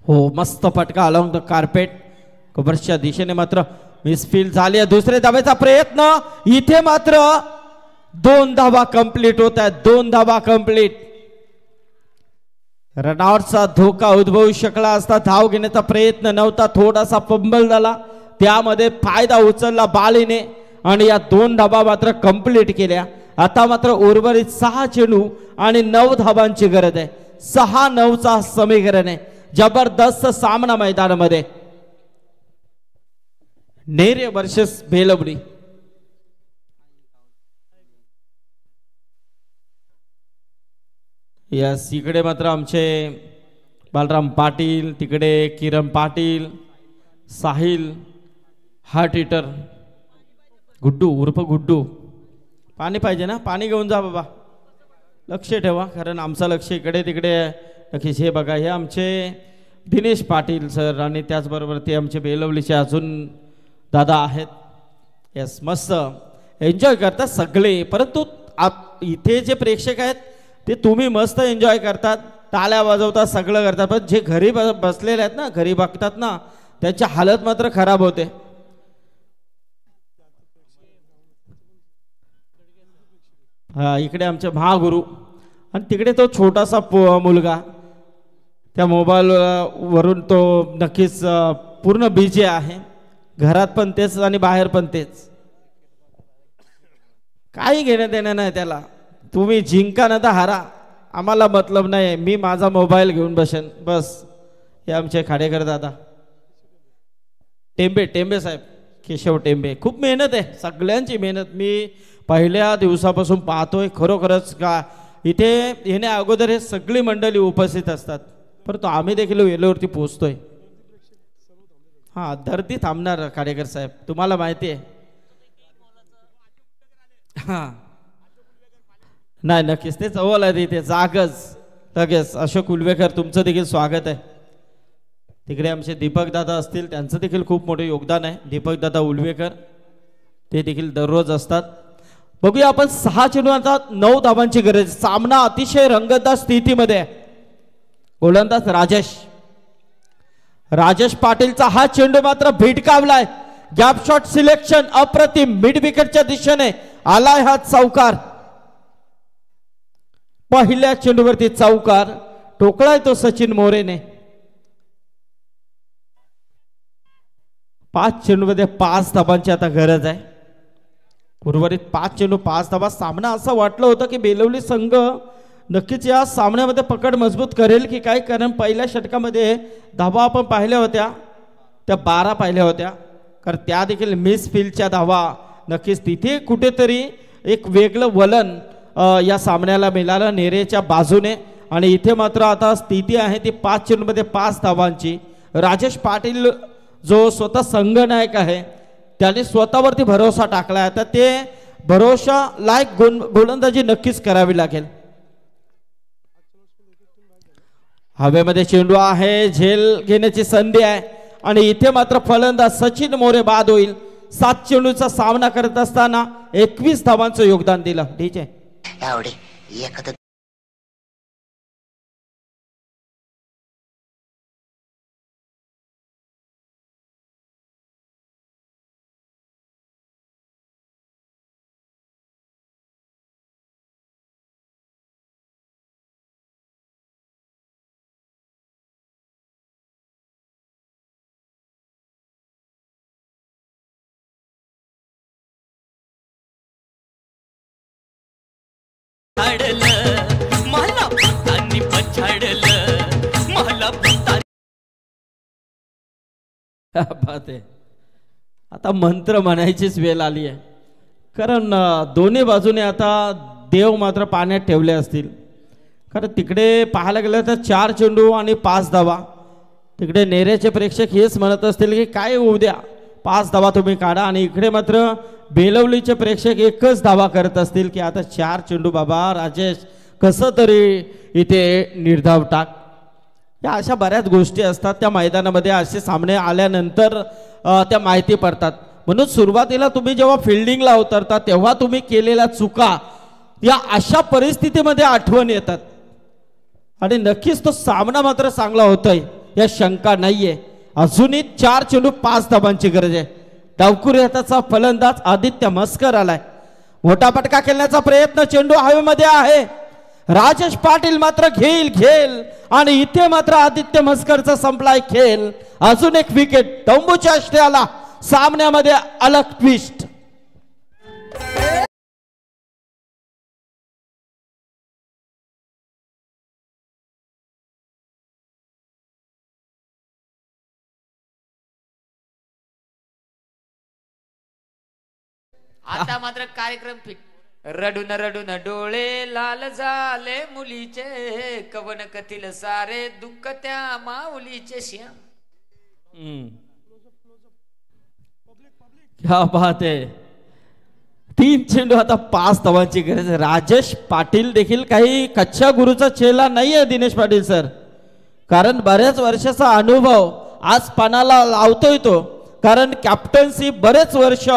हो, मस्त फटका अलॉंग द कार्पेट. कव्हर्सच्या दिशेने मात्र मिसफील्ड झाली आहे. दुसऱ्या धावेचा प्रयत्न. इथे मात्र 2 धावा कंप्लीट होत आहेत. 2 धावा कंप्लीट. रनआउटचा धोका उद्भवू शकला असता. धाव घेण्याचा प्रयत्न नव्हता. थोडासा फंबल झाला. त्यामध्ये फायदा उचलला बालीने आणि या 2 धावा मात्र कंप्लीट केल्या. आता मात्र उर्वरित 6 चेंडू आणि 9 धावांची गरज आहे. 6-9चा समीकरण आहे. जबरदस्त सामना मैदानामध्ये. नेरे वर्सेस बेलवडी. यस, इकडे मात्र आमचे बालराम पाटील, तिकडे किरण पाटील, साहिल हार्ट हिटर, गुड्डू उर्फ गुड्डू. पाणी पाहिजे ना? पाणी घेऊन जा बाबा. लक्ष ठेवा, कारण आमचं लक्ष इकडे तिकडे नक्कीच. हे बघा, हे आमचे दिनेश पाटील सर आणि त्याचबरोबर ते आमचे बेलवलीचे अजून दादा आहेत. यस, मस्त एन्जॉय करतात सगळे. परंतु इथे जे प्रेक्षक आहेत ते तुम्ही मस्त एन्जॉय करतात, टाळ्या वाजवतात, सगळं करतात. पण जे घरी बसलेले आहेत ना, घरी बघतात ना, त्यांची हालत मात्र खराब होते. हा, इकडे आमचे महागुरु आणि तिकडे तो छोटासा मुलगा त्या मोबाईल वरून तो नक्कीच पूर्ण बिझी आहे. घरात पण तेच आणि बाहेर पण तेच. काही घेणं देणं नाही त्याला. तुम्ही जिंका ना तर हारा, आम्हाला मतलब नाही. मी माझा मोबाईल घेऊन बसेन बस. हे आमचे खाडेकर दादा, टेंबे साहेब, केशव टेंबे. खूप मेहनत आहे, सगळ्यांची मेहनत. मी पहिल्या दिवसापासून पाहतोय. खरोखरच का इथे येण्या अगोदर हे सगळी मंडळी उपस्थित असतात, परंतु आम्ही देखील वेळेवरती पोहोचतोय. हां, दर्दी थांबणार खाडेकर साहेब, तुम्हाला माहिती आहे. हां, नाही नक्कीच ते जवळ आहे तिथे जागच लगेच. अशोक उलवेकर, तुमचं देखील स्वागत आहे. तिकडे आमचे दीपक दादा असतील, त्यांचं देखील खूप मोठं योगदान आहे. दीपक दादा उलवेकर ते देखील दररोज असतात. बघूया आपण 6 चेंडू आता 9 धावांची गरज. सामना अतिशय रंगतदार स्थितीमध्ये. गोलंदाज राजेश पाटीलचा हा चेंडू मात्र भिडकावलाय. गॅप शॉट सिलेक्शन अप्रतिम. मिड विकेटच्या दिशेने आलाय हा चौकार. पहिल्या चेंडूवरती चौकार टोकलाय तो सचिन मोरेने. 5 चेंडूमध्ये 5 धावांची आता गरज आहे. उर्वरित 5 चेंडू 5 धावा. सामना असं वाटलं होतं की बेलवली संघ नक्कीच या सामन्यामध्ये पकड मजबूत करेल की काय, कारण पहिल्या षटकामध्ये धावा आपण पाहिल्या होत्या, त्या 12 पाहिल्या होत्या. कारण त्या देखील मिस फील्डच्या धावा. नक्कीच तिथे कुठेतरी एक वेगळं वलन या सामन्याला मिळालं नेरेच्या बाजूने. आणि इथे मात्र आता स्थिती आहे ती 5 चेंडूमध्ये 5 धावांची. राजेश पाटील जो स्वतः संघनायक आहे, त्याने स्वतःवरती भरोसा टाकला. आता ते भरोसा लायक गोलंदाजी नक्कीच करावी लागेल. हवेमध्ये चेंडू आहे, झेल घेण्याची संधी आहे आणि इथे मात्र फलंदाज सचिन मोरे बाद होईल. 7 चेंडूचा सामना करत असताना 21 धावांचं योगदान दिलं. ठीक आहे. बात आहे. आता मंत्र म्हणायचीच वेळ आली आहे, कारण दोन्ही बाजूने आता देव मात्र पाण्यात ठेवले असतील. कारण तिकडे पाहायला गेलं तर 4 चेंडू आणि 5 धावा. तिकडे नेरेचे प्रेक्षक हेच म्हणत असतील की काय होऊ द्या, 5 धावा तुम्ही काढा. आणि इकडे मात्र बेलवलीचे प्रेक्षक एकच धावा करत असतील की आता 4 चेंडू बाबा राजेश कसं तरी इथे निर्धाव टाक. या अशा बऱ्याच गोष्टी असतात त्या मैदानामध्ये, असे सामने आल्यानंतर त्या माहिती पडतात. म्हणून सुरुवातीला तुम्ही जेव्हा फिल्डिंगला उतरता तेव्हा तुम्ही केलेल्या चुका या अशा परिस्थितीमध्ये आठवण येतात. आणि नक्कीच तो सामना मात्र चांगला होतोय या शंका नाहीये. अजूनही 4 चेंडू 5 धावांची गरज आहे. डावखुरी हाताचा फलंदाज आदित्य मस्कर आलाय. मोठा फटका खेळण्याचा प्रयत्न, चेंडू हवेमध्ये आहे. राजेश पाटील मात्र घेईल आणि इथे मात्र आदित्य मस्करचा संपलाय खेळ. अजून एक विकेट तंबूच्या आश्रयाला. सामन्यामध्ये अलग ट्विस्ट. आता मात्र कार्यक्रम फिट. रडून रडून डोळे लाल झाले मुलीचे, कवन कथील सारे दुःख त्या माऊलीचे श्याम. क्या बात आहे. 3 चेंडू आता 5 धावांची गरज. राजेश पाटील देखील काही कच्च्या गुरुचा चेला नाहीये दिनेश पाटील सर, कारण बऱ्याच वर्षाचा अनुभव आज पणाला लावतोय तो. कारण कॅप्टन्सी बरेच वर्ष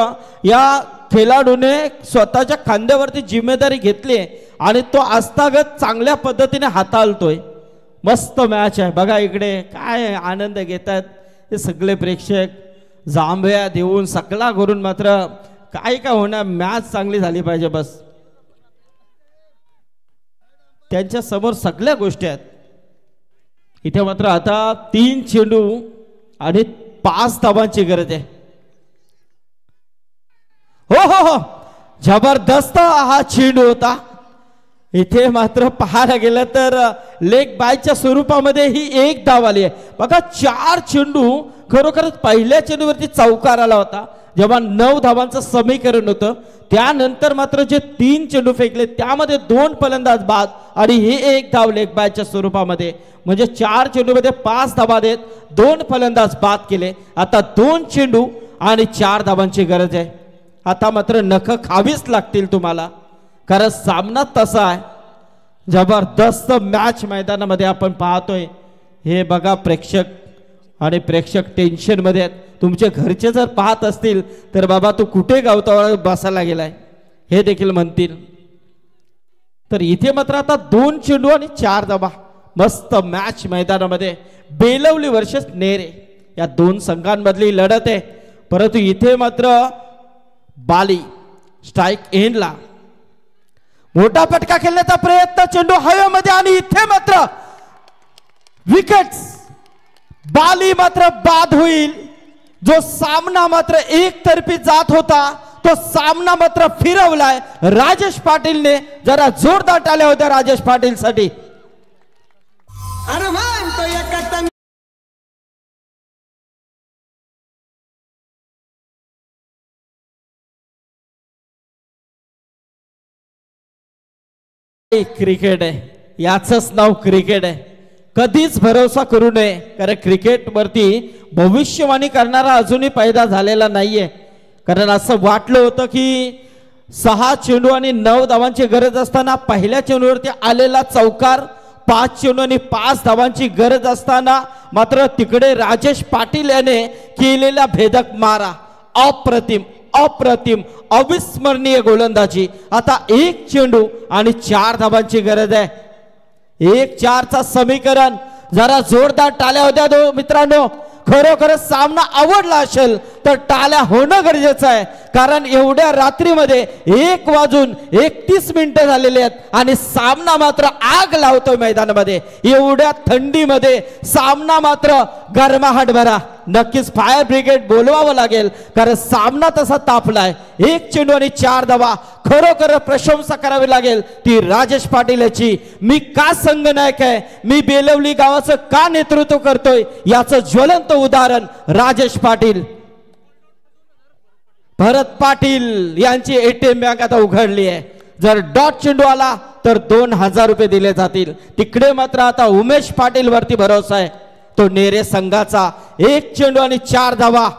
या खेळाडूने स्वतःच्या खांद्यावरती जिम्मेदारी घेतली आणि तो आस्थागत चांगल्या पद्धतीने हाताळतोय. मस्त मॅच आहे बघा. इकडे काय आनंद घेतात हे सगळे प्रेक्षक, जांभया देऊन सगळा करून. मात्र काय होणार, मॅच चांगली झाली पाहिजे बस. त्यांच्या समोर सगळ्या गोष्टी आहेत. इथे मात्र आता 3 चेंडू आणि 5 धावांची गरज आहे. हो, जबरदस्त हा चेंडू होता. इथे मात्र पाहायला गेलं तर लेग बायच्या स्वरूपामध्ये ही 1 धाव आली आहे बघा. 4 चेंडू खरोखरच पहिल्या चेंडूवरती चौकार आला होता जेव्हा 9 धावांचं समीकरण होतं. त्यानंतर मात्र जे 3 चेंडू फेकले त्यामध्ये 2 फलंदाज बाद आणि ही 1 धाव लेग बायच्या स्वरूपामध्ये. म्हणजे 4 चेंडूमध्ये 5 धावा देत 2 फलंदाज बाद केले. आता 2 चेंडू आणि 4 धावांची गरज आहे. आता मात्र नख खावीच लागतील तुम्हाला, कारण सामना तसा आहे. जबरदस्त मॅच मैदानामध्ये आपण पाहतोय. हे बघा प्रेक्षक टेन्शन मध्ये आहेत. तुमचे घरचे जर पाहत असतील तर बाबा तू कुठे गावतावर बसायला गेलाय हे देखील म्हणतील. तर इथे मात्र आता 2 चेंडू आणि 4 धावा. मस्त मॅच मैदानामध्ये. बेलवली वर्सेस नेरे या 2 संघांमधली लढत आहे. परंतु इथे मात्र बाली स्ट्राइक एंडला. मोठा फटका खेळण्याचा प्रयत्न, चेंडू हवेमध्ये आणि इथे मात्र विकेट्स. बाली मात्र बाद होईल. जो सामना मात्र एकतर्फी जात होता तो सामना मात्र फिरवलाय राजेश पाटीलने. जरा जोरदार टाळ्या होत्या राजेश पाटील साठी. क्रिकेट आहे, याचंच नाव क्रिकेट आहे. कधीच भरोसा करू नये, कारण क्रिकेटवरती भविष्यवाणी करणारा अजूनही पैदा झालेला नाहीये. कारण असं वाटलं होतं की 6 चेंडू आणि 9 धावांची गरज असताना पहिल्या चेंडूवरती आलेला चौकार, 5 चेंडू आणि 5 धावांची गरज असताना मात्र तिकडे राजेश पाटील याने केलेला भेदक मारा. अप्रतिम अविस्मरणीय गोलंदाजी. आता 1 चेंडू आणि 4 धावांची गरज आहे. 1-4चा समीकरण. जरा जोरदार टाळ्या होत्या मित्रांनो. खरोखरच सामना आवडला असेल तर टाळ्या होणं गरजेचं आहे, कारण एवढ्या रात्रीमध्ये 1:31 झालेले आहेत आणि सामना मात्र आग लावतोय मैदानामध्ये. एवढ्या थंडीमध्ये सामना मात्र गरमाहट भरा. नक्कीच फायर ब्रिगेड बोलवावं लागेल, कारण सामना तसा तापलाय. 1 चेंडू आणि 4 धावा. खरोखर प्रशंसा करावी लागेल ती राजेश पाटील याची. मी का संघनायक आहे, मी बेलवली गावाचं का नेतृत्व करतोय याचं ज्वलंत उदाहरण राजेश पाटील. भरत पाटील यांची एटीएम बँक आता उघडली आहे. जर डॉट चेंडू आला तर 2000 रुपये दिले जातील. तिकडे मात्र आता उमेश पाटील वरती भरोसा आहे. तो नेरे संघाचा 1 चेंडू आणि 4 धावा.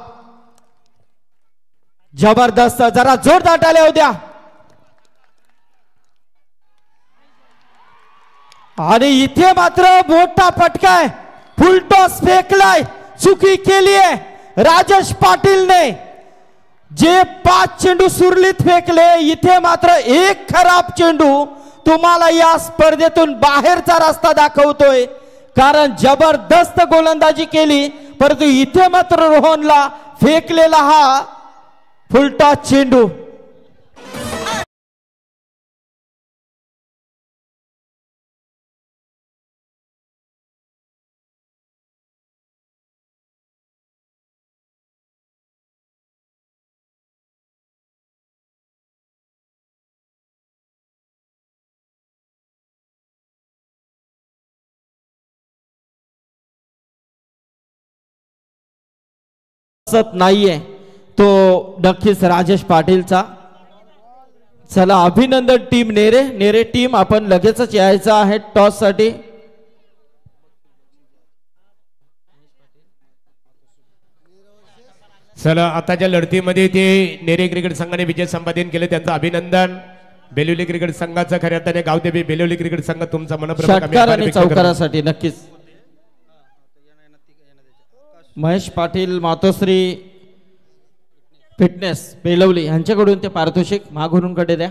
जबरदस्त, जरा जोरदार टाळ्या होत्या. आणि इथे मात्र मोठा फटकाय, फुल टॉस फेकलाय, चुकी केली आहे राजेश पाटीलने. जे 5 चेंडू सुरलीत फेकले, इथे मात्र एक खराब चेंडू तुम्हाला या स्पर्धेतून बाहेरचा रस्ता दाखवतोय. कारण जबरदस्त गोलंदाजी केली, परंतु इथे मात्र रोहनला फेकलेला हा फुलटॉस चेंडू. नाहीये तो नक्कीच राजेश पाटीलचा. चला अभिनंदन टीम नेरे. नेरे टीम आपण लगेचच यायचं आहे टॉस साठी. चला आताच्या लढतीमध्ये ते नेरे क्रिकेट संघाने विजय संपादन केले, त्यांचं अभिनंदन. बेलोली क्रिकेट संघाचा खऱ्या अर्थाने गावदेवी बेलोली क्रिकेट संघ तुमचा मनपूर्वक चौकारासाठी नक्कीच. महेश पाटील मातोश्री फिटनेस बेलवली यांच्याकडून ते पारितोषिक महागुरूंकडे द्या.